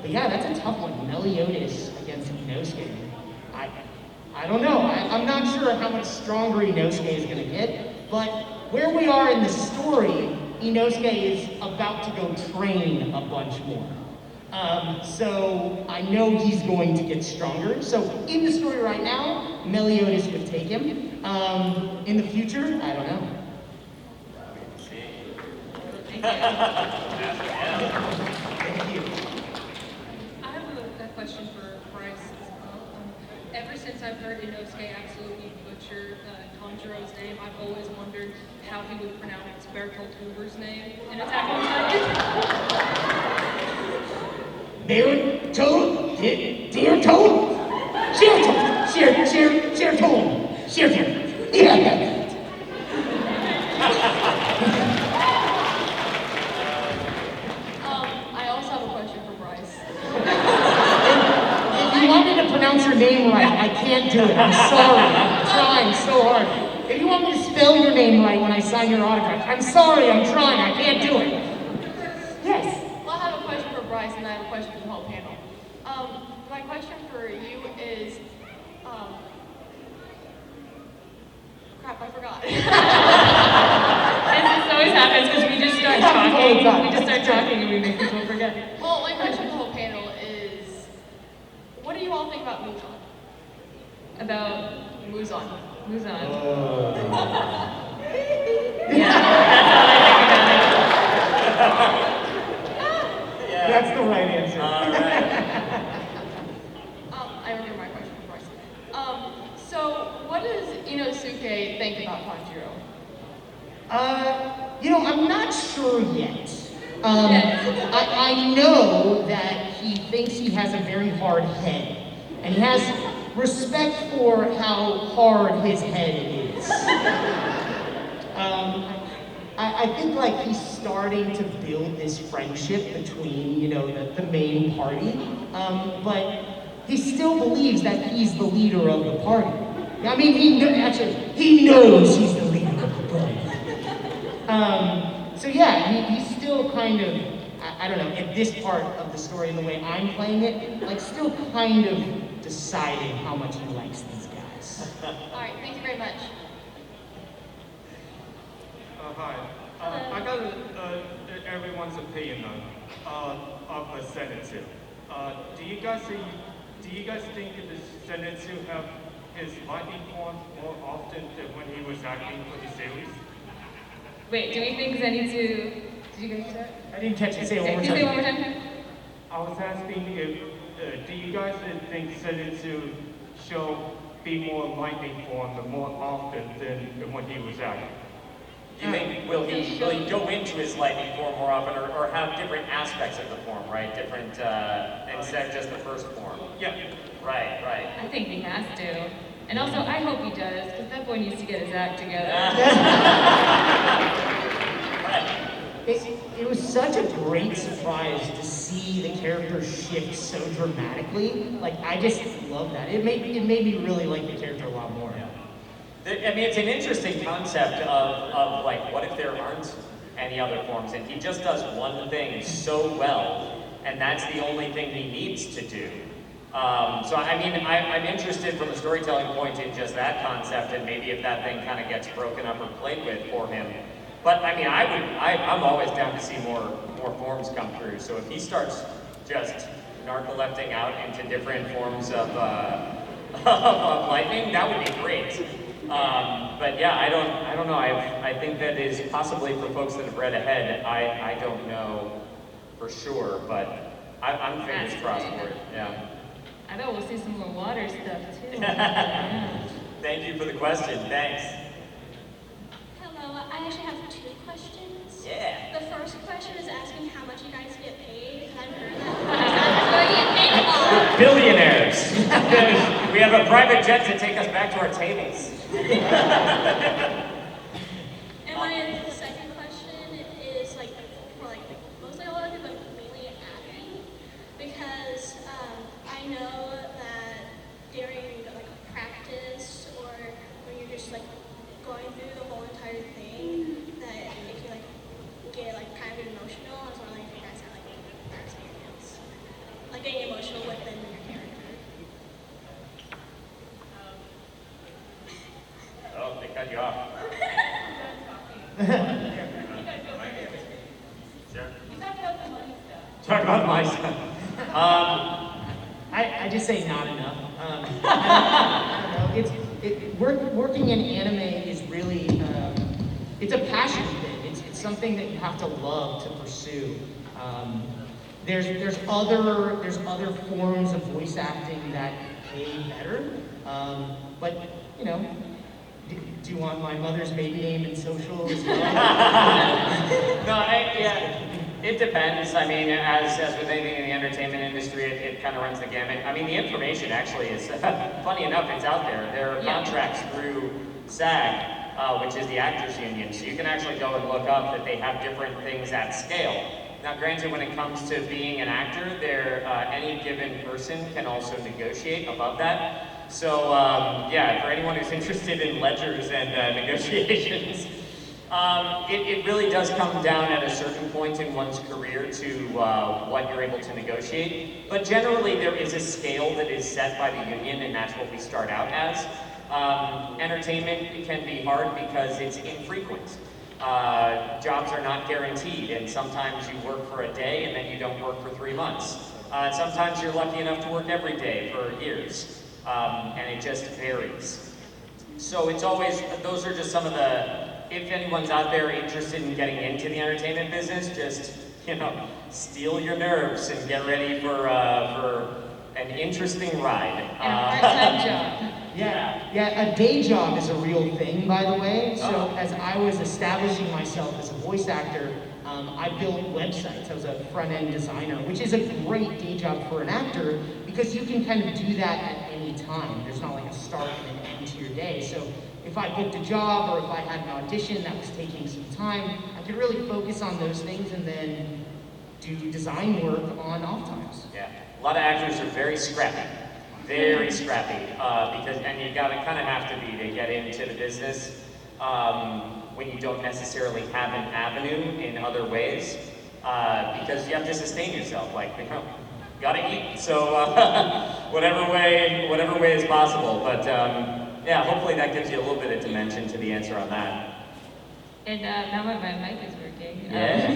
But yeah, that's a tough one. Meliodas against Inosuke. I don't know. I'm not sure how much stronger Inosuke is gonna get, but where we are in the story, Inosuke is about to go train a bunch more. So I know he's going to get stronger. So in the story right now, Meliodas would take him. In the future, I don't know. Thank you. I have a question for Bryce as well. Ever since I've heard Inosuke absolutely butcher Ponchiro's name, I've always wondered how he would pronounce Bertolt Hoover's name in Attack on Titan. Dear Toad, yeah. I also have a question for Bryce. If you want me to pronounce your name right, I can't do it. I'm sorry. I'm trying so hard. If you want me to spell your name right when I sign your autograph, I'm sorry. I'm trying. I can't do it. Yes. Well, I have a question for Bryce, and I have a question for the whole panel. My question for you is, crap, I forgot. This always happens because we just start talking. We just start talking and we make people forget. Well, my question for the whole panel is, what do you all think about Muton? about Muzan. Muzan. Oh. Yeah, that's all I Yeah. That's the right answer. All right. I remember my question before I said. So what does Inosuke think about Ponchiro? I'm not sure yet. I know that he thinks he has a very hard head, and he has respect for how hard his head is. I think like he's starting to build this friendship between, the main party, but he still believes that he's the leader of the party. I mean, he knows he's the leader of the party. So yeah, he's still kind of, I don't know, at this part of the story and the way I'm playing it, like still kind of deciding how much he likes these guys. Alright, thank you very much. Hi. I got everyone's opinion of the Zenitsu. Do you guys think the Zenitsu have his lightning form more often than when he was acting for the series? Wait, do we think Zenitsu... Did you guys hear that? I didn't catch it. Say it one more Can you say it one time. more time? I was asking if do you guys think Zenitsu show be more lightning form more often than when he was acting? You think, will he go into his lightning form more often, or have different aspects of the form, right? Different, instead of just the first form? Yeah. Right. I think he has to. And also, I hope he does, because that boy needs to get his act together. It was such a great surprise to see the character shift so dramatically. Like, I just love that. It made me really like the character a lot more. I mean, it's an interesting concept of like, what if there aren't any other forms, and he just does one thing so well, and that's the only thing he needs to do. So I mean, I'm interested from a storytelling point in just that concept, and maybe if that thing kind of gets broken up or played with for him. But I mean, I'm always down to see more forms come through. So if he starts just narcolepting out into different forms of lightning, that would be great. But yeah, I don't know. I think that is possibly for folks that have read ahead. I don't know for sure, but I'm fingers crossed for it. Yeah. I bet we'll see some more water stuff too. Thank you for the question. Thanks. Hello, I actually have 2 questions. Yeah. The first question is asking how much you guys get paid, because I've heard that you get paid a lot. Billionaires. We have a private jet to take us back to our tables. And my second question is for mostly all of you, but mainly acting, because I know that during practice or when you're just going through the whole entire thing, that if you get kind of emotional, I was wondering if you guys had that experience, getting emotional within your character. Oh, they cut you off. Talk about my stuff. I just say not enough. I don't know. Working in anime is really it's a passion thing. It's something that you have to love to pursue. There's other forms of voice acting that pay better, but do you want my mother's maiden name and social as well? Yeah, it depends. I mean, as with anything in the entertainment industry, it kind of runs the gamut. I mean, the information actually is, funny enough, it's out there. There are contracts through SAG, which is the Actors Union, so you can actually go and look up that they have different things at scale. Now, granted, when it comes to being an actor, any given person can also negotiate above that. So, yeah, for anyone who's interested in ledgers and negotiations, it really does come down at a certain point in one's career to what you're able to negotiate. But generally, there is a scale that is set by the union, and that's what we start out as. Entertainment can be hard because it's infrequent. Jobs are not guaranteed, and sometimes you work for a day and then you don't work for 3 months. Sometimes you're lucky enough to work every day for years. and it just varies. So it's always, those are just some of the, if anyone's out there interested in getting into the entertainment business, just, steel your nerves and get ready for an interesting ride. And a part-time job. Yeah, a day job is a real thing, by the way. So as I was establishing myself as a voice actor, I built websites. I was a front-end designer, which is a great day job for an actor because you can kind of do that at any time. There's not like a start and an end to your day. So if I booked a job or if I had an audition that was taking some time, I could really focus on those things and then do design work on off times. Yeah, a lot of actors are very scrappy. Very scrappy, and you kind of have to be to get into the business when you don't necessarily have an avenue in other ways, because you have to sustain yourself. Like, gotta eat. So whatever way is possible. But yeah, hopefully that gives you a little bit of dimension to the answer on that. And now that my mic is working, Yeah.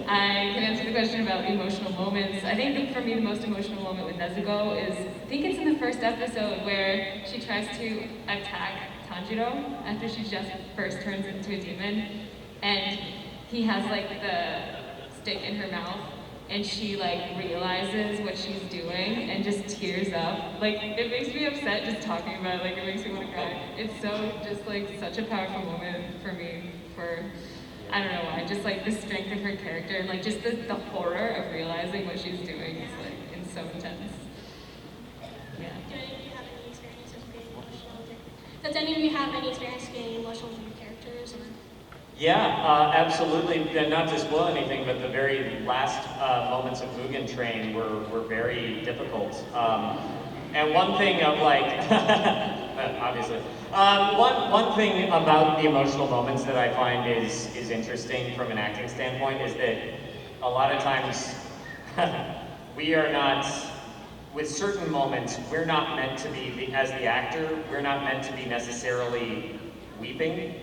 I can answer the question about emotional moments. I think for me the most emotional moment with Nezuko is, I think it's in the first episode where she tries to attack Tanjiro after she just first turns into a demon, and he has like the stick in her mouth, and she like realizes what she's doing and just tears up. Like, it makes me upset just talking about it, like it makes me want to cry. It's so just like such a powerful moment for me. I don't know why, just like the strength of her character and like just the horror of realizing what she's doing is like, it's so intense. Yeah. Do any of you have any experience of being emotional? Does any of you have any experience getting emotional with your characters? Or? Yeah, absolutely. And not to spoil anything, but the very last moments of Mugen Train were very difficult. And one thing of like, obviously, one thing about the emotional moments that I find is interesting from an acting standpoint is that a lot of times we are not, with certain moments, we're not meant to be, as the actor, we're not meant to be necessarily weeping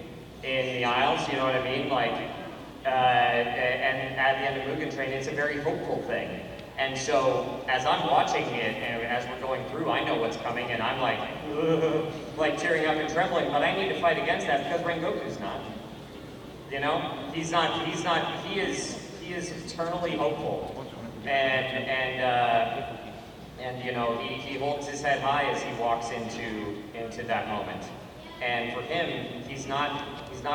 in the aisles, you know what I mean? Like, and at the end of Mugen Train, it's a very hopeful thing. And so, as I'm watching it, and as we're going through, I know what's coming, and I'm like, ugh, like tearing up and trembling, but I need to fight against that because Rengoku's not. He is eternally hopeful. And he holds his head high as he walks into that moment. And for him, he's not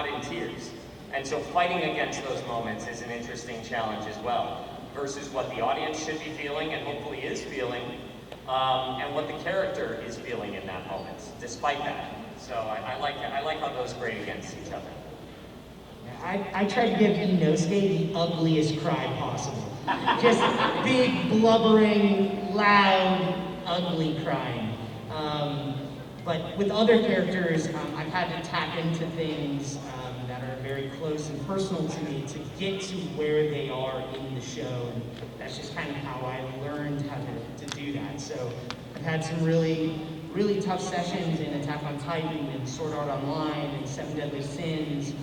in tears. And so fighting against those moments is an interesting challenge as well, versus what the audience should be feeling and hopefully is feeling, and what the character is feeling in that moment, despite that. So I like how those grade against each other. I tried to give Inosuke the ugliest cry possible. Just big, blubbering, loud, ugly crying. But with other characters, I've had to tap into things that are very close and personal to me to get to where they are in the show. And that's just kind of how I learned how to do that. So I've had some really, really tough sessions in Attack on Titan and Sword Art Online and Seven Deadly Sins,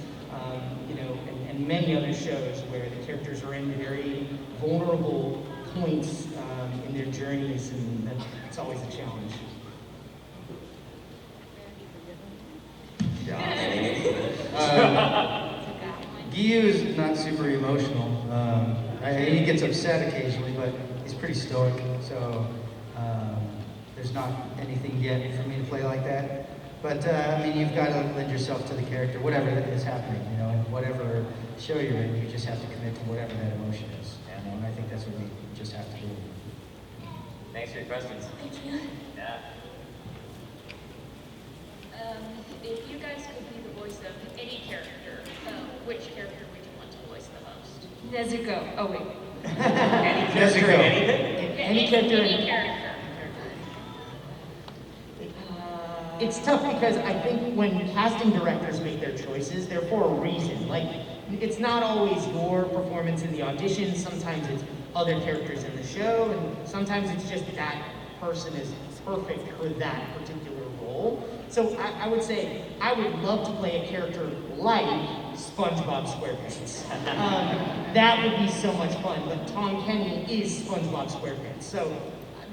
and many other shows where the characters are in very vulnerable points in their journeys, and it's always a challenge. Giyu is not super emotional. He gets upset occasionally, but he's pretty stoic. So there's not anything yet for me to play like that. But you've got to lend yourself to the character, whatever is happening. Whatever show you're in, you just have to commit to whatever that emotion is. And I think that's what we just have to do. Thanks for your questions. Thank you. Yeah. If you guys could be the voice of any character, which character would you want to voice the most? Nezuko. Oh wait. Any character, anything? Any character. Any character. It's tough because I think when casting directors make their choices, they're for a reason. Like, it's not always your performance in the audition. Sometimes it's other characters in the show, and sometimes it's just that person is perfect for that particular role. So I would say I would love to play a character like SpongeBob SquarePants. That would be so much fun. But Tom Kenny is SpongeBob SquarePants, so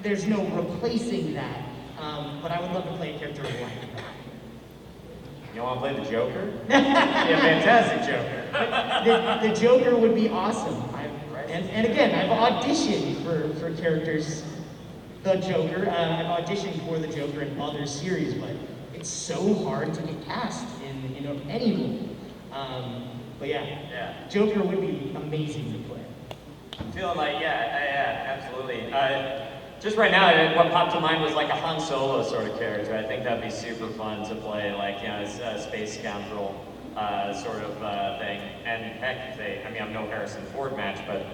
there's no replacing that. but I would love to play a character like that. You want to play the Joker? Yeah, fantastic Joker. The Joker would be awesome. And again, I've auditioned for characters, the Joker. I've auditioned for the Joker in other series, but it's so hard to get cast in any role. But yeah, Joker would be amazing to play. I'm feeling like, yeah, absolutely. Just right now, what popped to mind was like a Han Solo sort of character. I think that'd be super fun to play, like, a space scoundrel sort of thing. And heck, I'm no Harrison Ford match, but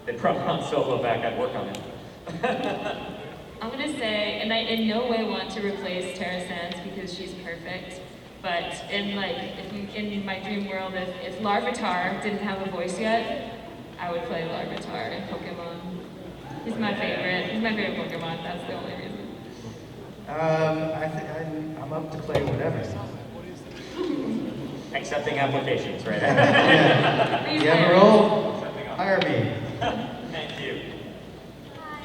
they brought Han Solo back, I'd work on it. I'm gonna say, and I in no way want to replace Tara Sands because she's perfect, but in in my dream world, if Larvitar didn't have a voice yet, I would play Larvitar in Pokemon. He's my favorite. He's my favorite Pokemon. That's the only reason. I'm up to play whatever. Accepting applications, right? You have a role? Hire me. Thank you. Hi.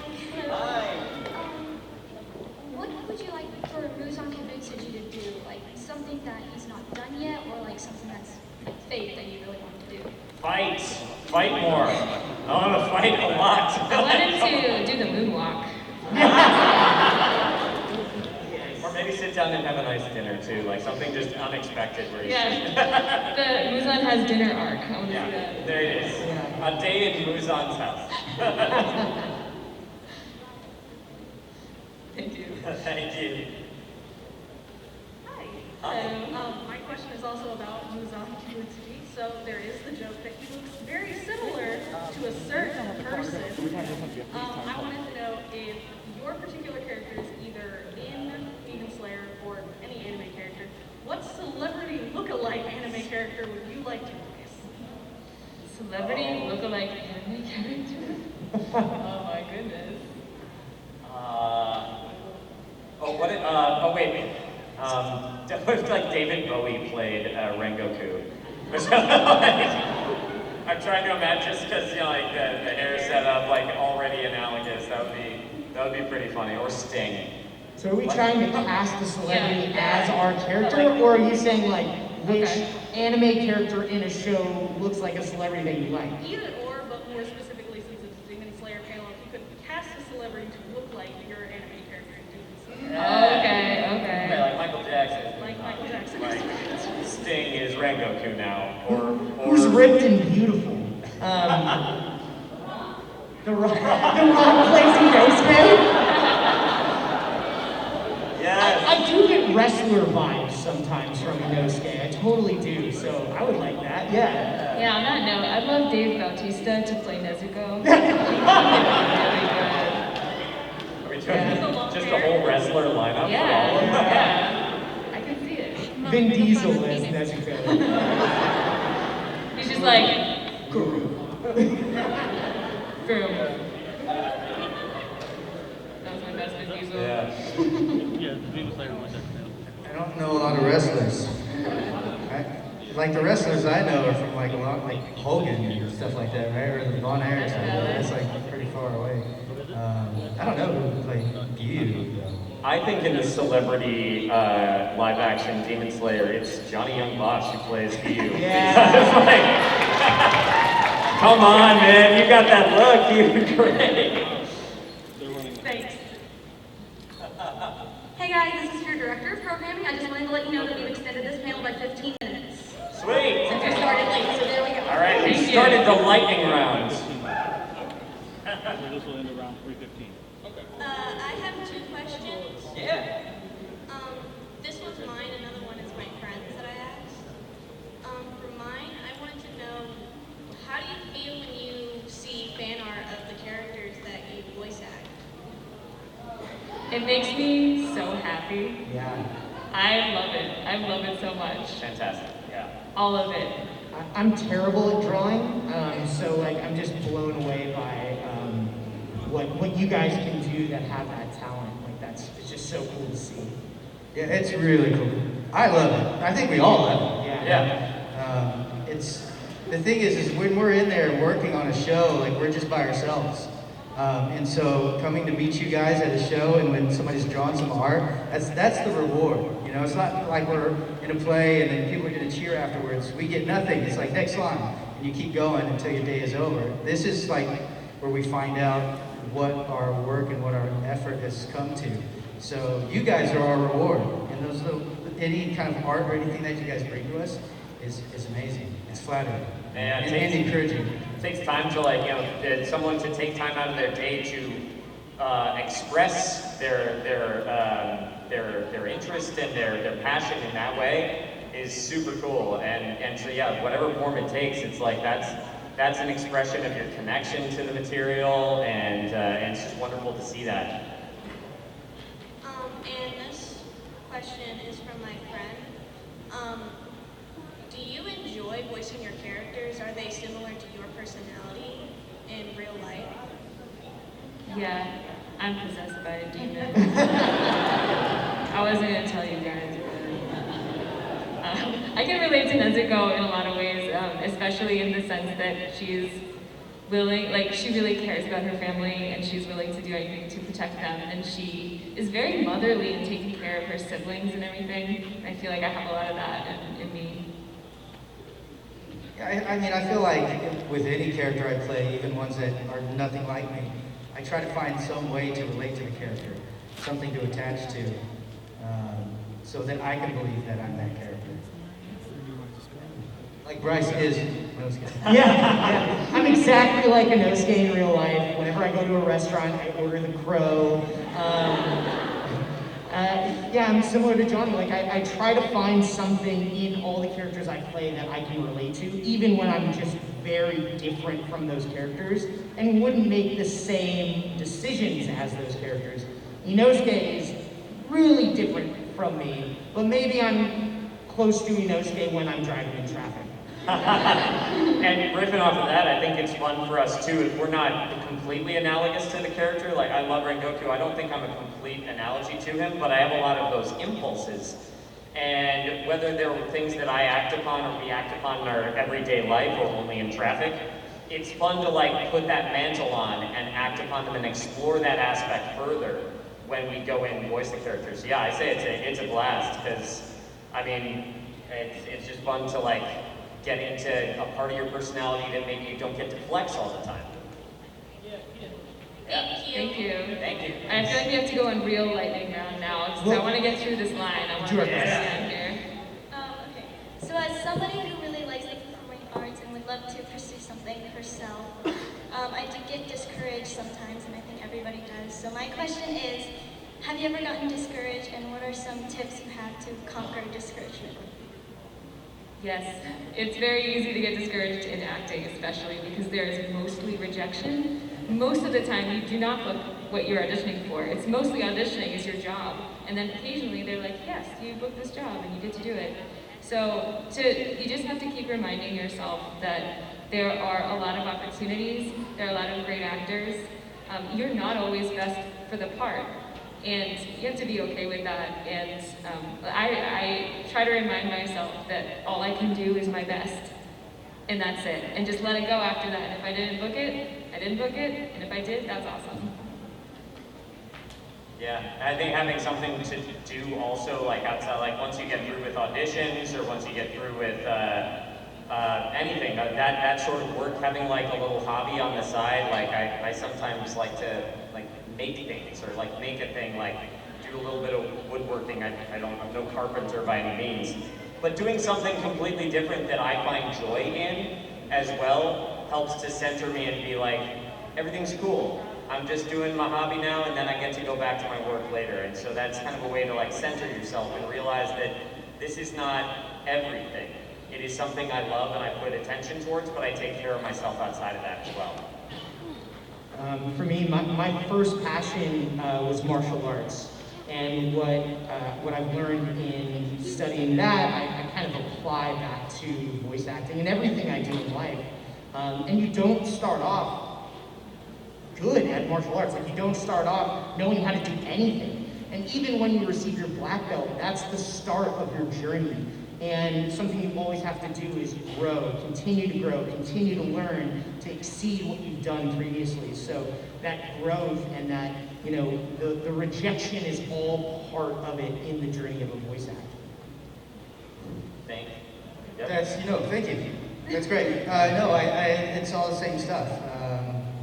What would you like for Muzan Kibutsuji to do? Like something that he's not done yet, or like something that's fake that you really want to do? Fight more. I want to fight a lot. I want him to do the moonwalk. Or maybe sit down and have a nice dinner too, like something just unexpected where The Muzan has dinner arc. I want to see that. There it is. A day in Muzan's house. Thank you. Thank you. Hi. My question is also about Muzan Kibutsuji. So there is the joke that he looks very similar to a certain person. I wanted to know if your particular character is either in Demon Slayer or any anime character, what celebrity look-alike anime character would you like to voice? Celebrity look-alike anime character? Oh my goodness. Wait. What if like David Bowie played Rengoku? I'm trying to imagine just because the hair setup already analogous. That would be pretty funny. Or Sting. So are we trying to cast the celebrity as our character, or are you saying which anime character in a show looks like a celebrity that you like? Either or, but more specifically, since it's Demon Slayer panel, if you could cast a celebrity to look like your anime character in Demon Slayer. Okay. Yeah, like Michael Jackson. Sting is Rengoku now, or who's ripped and beautiful? The Rock plays Inosuke. Yes. I do get wrestler vibes sometimes from Inosuke. I totally do. So I would like that. Yeah. Yeah. On that note, I'd love Dave Bautista to play Nezuko. Are we doing just a whole wrestler lineup for all of them? Yeah. I can see it. Vin Diesel as Nezuko. He's just like, Guru. That was my best Vin Diesel. I don't know a lot of wrestlers. The wrestlers I know are from a lot Hogan and stuff like that, right? Or the Von Erichs. That's pretty far away. I don't know who would play Gyu though. I think in the celebrity live-action Demon Slayer, it's Johnny Young Bosch who plays Gyu. Come on, man, you got that look. You're great. Thanks. Hey guys, this is your director of programming. I just wanted to let you know that we've extended this panel by 15 minutes. Sweet. Since we started late, so there we go. All right, we started the lightning round. This will end around 3:15. Okay. I have two questions. Yeah. This one's mine, another one is my friend's that I asked. For mine, I wanted to know, how do you feel when you see fan art of the characters that you voice act? It makes me so happy. Yeah. I love it. I love it so much. Fantastic. Yeah. All of it. I'm terrible at drawing, so I'm just blown away by what you guys can do that have that talent. It's just so cool to see. Yeah, it's really cool. I love it. I think we all love it. Yeah. It's the thing is when we're in there working on a show, we're just by ourselves. And so coming to meet you guys at a show and when somebody's drawn some art, that's the reward. You know, it's not like we're in a play and then people are gonna cheer afterwards. We get nothing. It's like next line, and you keep going until your day is over. This is like where we find out what our work and what our effort has come to. So you guys are our reward. And those little, any kind of art or anything that you guys bring to us is amazing. It's flattering and encouraging. It takes time to someone to take time out of their day to express their interest and their passion in that way is super cool. And so yeah, whatever form it takes, it's like that's an expression of your connection to the material, and it's just wonderful to see that. And this question is from my friend. Do you enjoy voicing your characters? Are they similar to your personality in real life? Yeah, I'm possessed by a demon. I wasn't gonna tell you guys. I can relate to Nezuko in a lot of ways, especially in the sense that she's willing, like she really cares about her family and she's willing to do anything to protect them, and she is very motherly in taking care of her siblings and everything. I feel like I have a lot of that in me. Yeah, I mean, I feel like with any character I play, even ones that are nothing like me, I try to find some way to relate to the character, something to attach to, so that I can believe that I'm that character. Like Bryce is Inosuke. Yeah, I'm exactly like Inosuke in real life. Whenever I go to a restaurant, I order the crow. Yeah, I'm similar to Johnny. Like, I try to find something in all the characters I play that I can relate to, even when I'm just very different from those characters and wouldn't make the same decisions as those characters. Inosuke is really different from me, but maybe I'm close to Inosuke when I'm driving in traffic. And riffing off of that, I think it's fun for us too, if we're not completely analogous to the character. Like, I love Rengoku, I don't think I'm a complete analogy to him, but I have a lot of those impulses. And whether they're things that I act upon or we act upon in our everyday life or only in traffic, it's fun to like put that mantle on and act upon them and explore that aspect further when we go in and voice the characters. Yeah, I say it's a blast, because I mean, it's just fun to like get into a part of your personality that maybe you don't get to flex all the time. Thank you. Thank you. Thank you. I feel like we have to go in real lightning round now, because I want to get through this line. I want to get to the end here. Okay. So as somebody who really likes the performing arts and would love to pursue something herself, I do get discouraged sometimes, and I think everybody does. So my question is, have you ever gotten discouraged, and what are some tips you have to conquer discouragement? Yes, it's very easy to get discouraged in acting, especially because there is mostly rejection. Most of the time, you do not book what you're auditioning for. It's mostly auditioning is your job. And then occasionally they're like, yes, you booked this job and you get to do it. So you just have to keep reminding yourself that there are a lot of opportunities, there are a lot of great actors. You're not always best for the part. And you have to be okay with that. And I try to remind myself that all I can do is my best. And that's it. And just let it go after that. And if I didn't book it, I didn't book it. And if I did, that's awesome. Yeah, I think having something to do also, like outside, like once you get through with auditions or once you get through with anything, that sort of work, having like a little hobby on the side, like I sometimes like to like make things or like make a thing, like do a little bit of woodworking. I'm no carpenter by any means, but doing something completely different that I find joy in as well helps to center me and be like, everything's cool. I'm just doing my hobby now, and then I get to go back to my work later. And so that's kind of a way to like center yourself and realize that this is not everything. It is something I love and I put attention towards, but I take care of myself outside of that as well. For me, my first passion was martial arts. And what I've learned in studying that, I kind of apply back to voice acting and everything I do in life. And you don't start off good at martial arts. Like, you don't start off knowing how to do anything. And even when you receive your black belt, that's the start of your journey. And something you always have to do is grow, continue to learn, to exceed what you've done previously. So that growth and that, you know, the rejection is all part of it in the journey of a voice actor. Thank you. Yep. That's, you know, thank you. That's great. No, it's all the same stuff.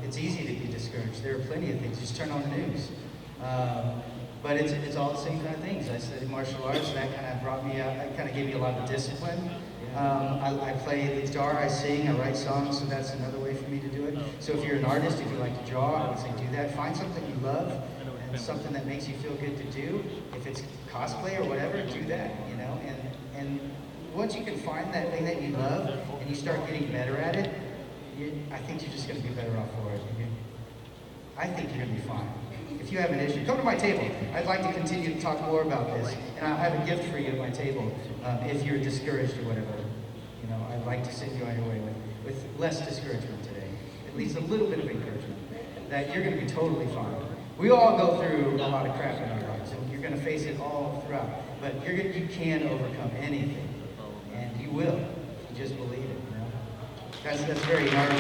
It's easy to be discouraged. There are plenty of things. Just turn on the news. But it's all the same kind of things. I studied martial arts, and that kind of brought me out. That kind of gave me a lot of discipline. I play the guitar, I sing, I write songs, so that's another way for me to do it. So if you're an artist, if you like to draw, I would say do that. Find something you love and something that makes you feel good to do. If it's cosplay or whatever, do that, you know. And once you can find that thing that you love and you start getting better at it, I think you're just going to be better off for it. I think you're going to be fine. If you have an issue, come to my table. I'd like to continue to talk more about this. And I have a gift for you at my table. If you're discouraged or whatever, you know, I'd like to send you on your way with less discouragement today. At least a little bit of encouragement that you're going to be totally fine. We all go through a lot of crap in our lives, and you're going to face it all throughout. But you can overcome anything, and you will. If you just believe it. You know? That's very hard.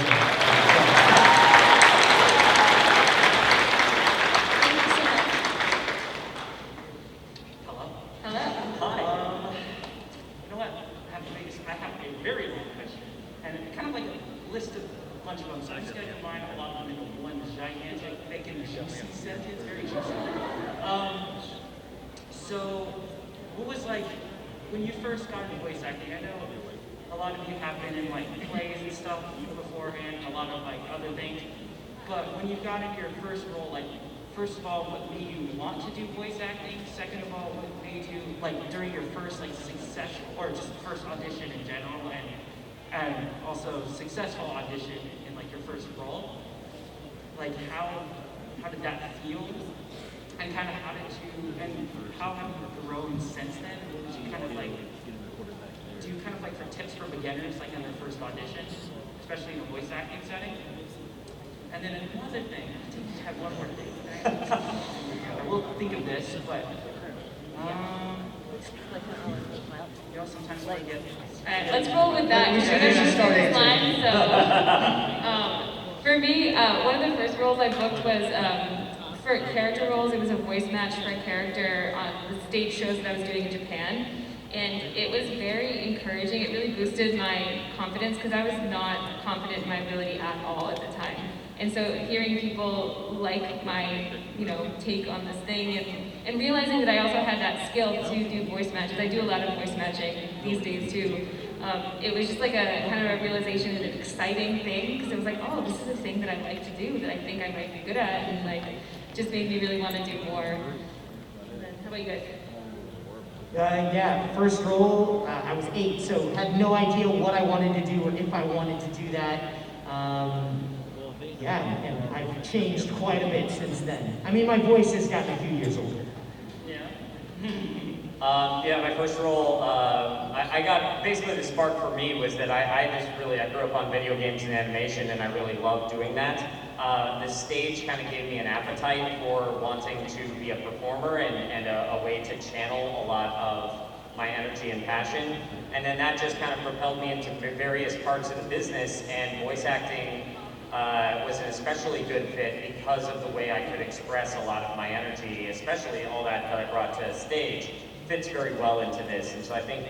Bunch of them, so I'm just going to combine a lot of them into one gigantic, thick, and juicy sentence, very juicy. So, what was like, when you first got into voice acting, I know a lot of you have been in like plays and stuff beforehand, a lot of like other things, but when you got into your first role, like, first of all, what made you want to do voice acting? Second of all, what made you, like, during your first like successful, or just first audition in general, and also successful audition in like your first role, like how did that feel, and kind of how have you grown since then? Did you kind of like, do you kind of like for tips for beginners like in their first audition, especially in a voice acting setting? And then another thing, I think I have one more thing. I will think of this, but you know, sometimes I get. Let's roll with that. For me, one of the first roles I booked was for character roles. It was a voice match for a character on the stage shows that I was doing in Japan. And it was very encouraging. It really boosted my confidence because I was not confident in my ability at all at the time. And so hearing people like my, you know, take on this thing and realizing that I also had that skill to do voice matches. I do a lot of voice matching these days too. It was just like a kind of a realization of an exciting thing because it was like, oh, this is a thing that I like to do that I think I might be good at, and like just made me really want to do more. And then, how about you guys? Yeah, first role, I was 8, so had no idea what I wanted to do or if I wanted to do that. Yeah, and I've changed quite a bit since then. I mean, my voice has gotten a few years older. Yeah, my first role, I got, basically the spark for me was that I grew up on video games and animation, and I really loved doing that. The stage kind of gave me an appetite for wanting to be a performer and a way to channel a lot of my energy and passion. And then that just kind of propelled me into various parts of the business, and voice acting was an especially good fit because of the way I could express a lot of my energy, especially all that I brought to stage, fits very well into this. And so I think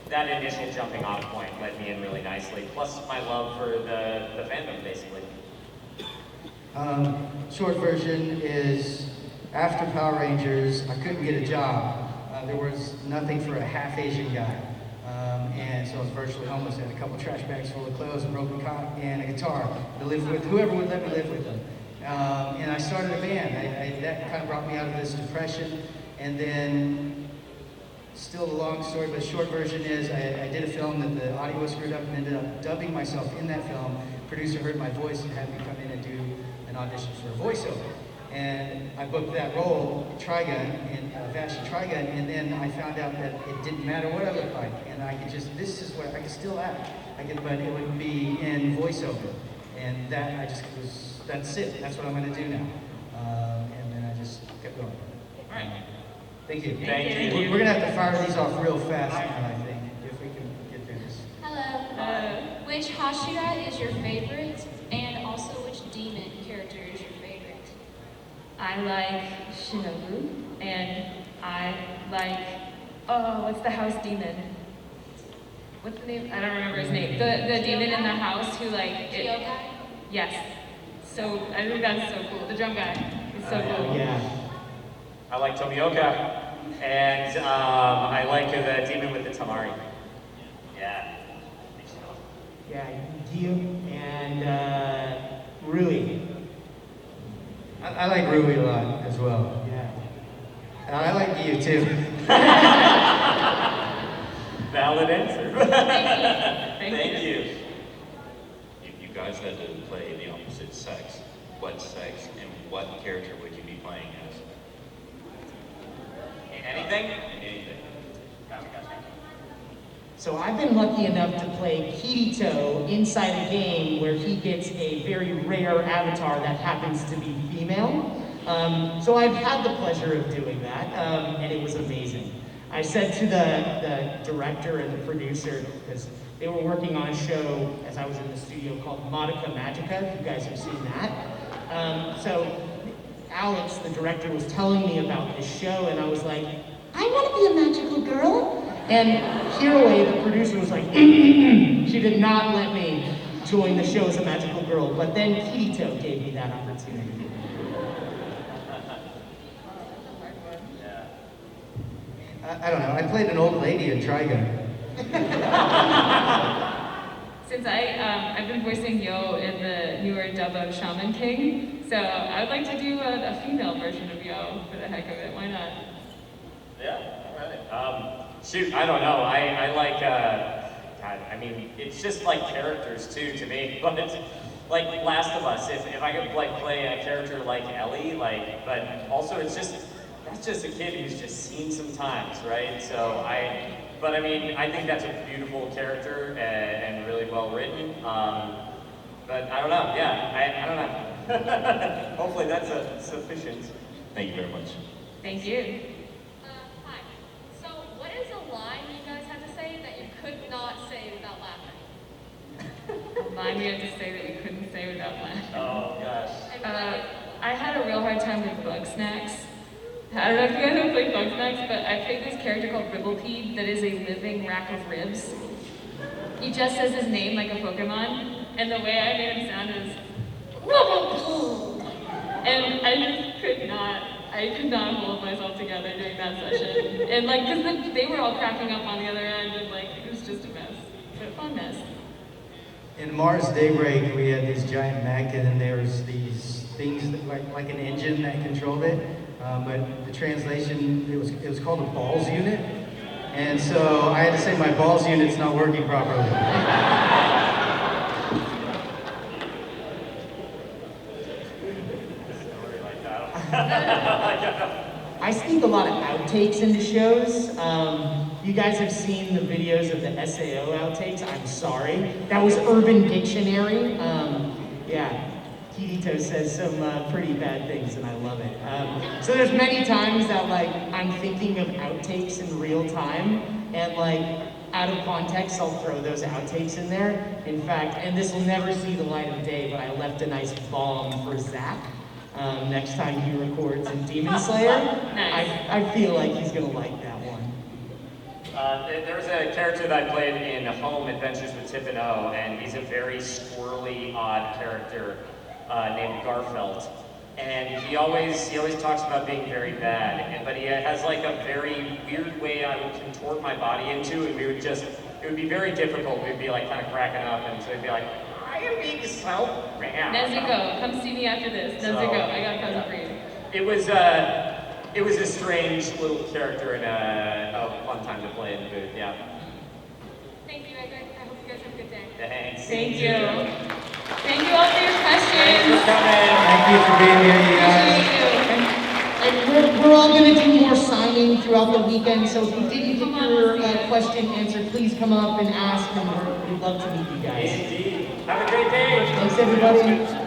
that initial jumping off point led me in really nicely, plus my love for the fandom, basically. Short version is, after Power Rangers, I couldn't get a job. There was nothing for a half Asian guy. And so I was virtually homeless. I had a couple trash bags full of clothes, a broken cot, and a guitar to live with whoever would let me live with them. And I started a band. That kind of brought me out of this depression. And then, still a long story, but the short version is I did a film that the audio was screwed up and ended up dubbing myself in that film. Producer heard my voice and had me come in and do an audition for a voiceover. And I booked that role, Trigun, in Vashi Trigun, and then I found out that it didn't matter what I looked like, and I could just, this is what I could still act. But it would be in voiceover. And that's it, that's what I'm gonna do now. And then I just kept going. All right. Thank you. Thank you. We're gonna have to fire these off real fast now, I think, if we can get through this. Hello. Which Hashira is your favorite, and also which demon character is your favorite? I like Shinobu, and I like, what's the house demon? What's the name? I don't remember his name. The demon in the house who yes. So I think that's so cool. The drum guy is so cool. Yeah. I like Tomioka. And I like the demon with the Tamari. Yeah. Yeah, Gyu and Rui. I like Rui a lot as well. Yeah. And I like you too. Valid answer. Thank you. If you guys had to play the opposite sex, what sex and what character would you be playing as? Anything? Anything. So I've been lucky enough to play Kirito inside a game where he gets a very rare avatar that happens to be female. So I've had the pleasure of doing that, and it was amazing. I said to the director and the producer, because they were working on a show as I was in the studio called Modica Magica, if you guys have seen that. So Alex, the director, was telling me about this show, and I was like, I want to be a magical girl. And Hiroe, the producer, was like, she did not let me join the show as a magical girl, but then Kirito gave me that opportunity. I don't know. I played an old lady in Trigun. Since I've been voicing Yo in the newer dub of Shaman King, so I would like to do a female version of Yo for the heck of it. Why not? Yeah, all right. Shoot, I don't know. I like, God, I mean, it's just like characters too to me. But it's like Last of Us. If I could like play a character like Ellie, but also it's just, that's just a kid who's just seen some times, right? So but I mean, I think that's a beautiful character and really well written. But I don't know, yeah, I don't know. Hopefully that's sufficient. Thank you very much. Thank you. Hi. So, what is a line you guys had to say that you could not say without laughing? A line we had to say that we couldn't say without laughing. Oh, gosh. I had a real hard time with bug snacks. I don't know if you guys have played bug snacks, but I played this character called Ribblepede that is a living rack of ribs. He just says his name like a Pokemon, and the way I made him sound is Ribblepede. And I could not hold myself together during that session. And like, cause they were all cracking up on the other end, and like, it was just a mess, but a fun mess. In Mars Daybreak, we had this giant mech, and then there was these things that, like an engine that controlled it. But the translation, it was called a balls unit. And so I had to say my balls unit's not working properly. I sneak a lot of outtakes into shows. You guys have seen the videos of the SAO outtakes. I'm sorry. That was Urban Dictionary. Yeah. Kirito says some pretty bad things, and I love it. So there's many times that like I'm thinking of outtakes in real time, and like out of context, I'll throw those outtakes in there. In fact, and this will never see the light of day, but I left a nice bomb for Zach next time he records in Demon Slayer. Nice. I feel like he's gonna like that one. There was a character that I played in Home Adventures with Tip and O, and he's a very squirrely, odd character. Named Garfeld, and he always talks about being very bad, but he has like a very weird way I would contort my body into, and it would be very difficult. We'd be like kind of cracking up, and so he'd be like, I am being so bad. Nezuko, come see me after this. Nezuko, I got a present for you. It was a strange little character and a fun time to play in the booth. Yeah. Thank you, I hope you guys have a good day. Thanks. Thank you. Thank you all for your questions. Thanks for coming. Thank you for being here, you guys. And we're all going to do more signing throughout the weekend, so if you didn't get your question answered, please come up and ask, and we'd love to meet you guys. Indeed. Have a great day. Thanks, everybody.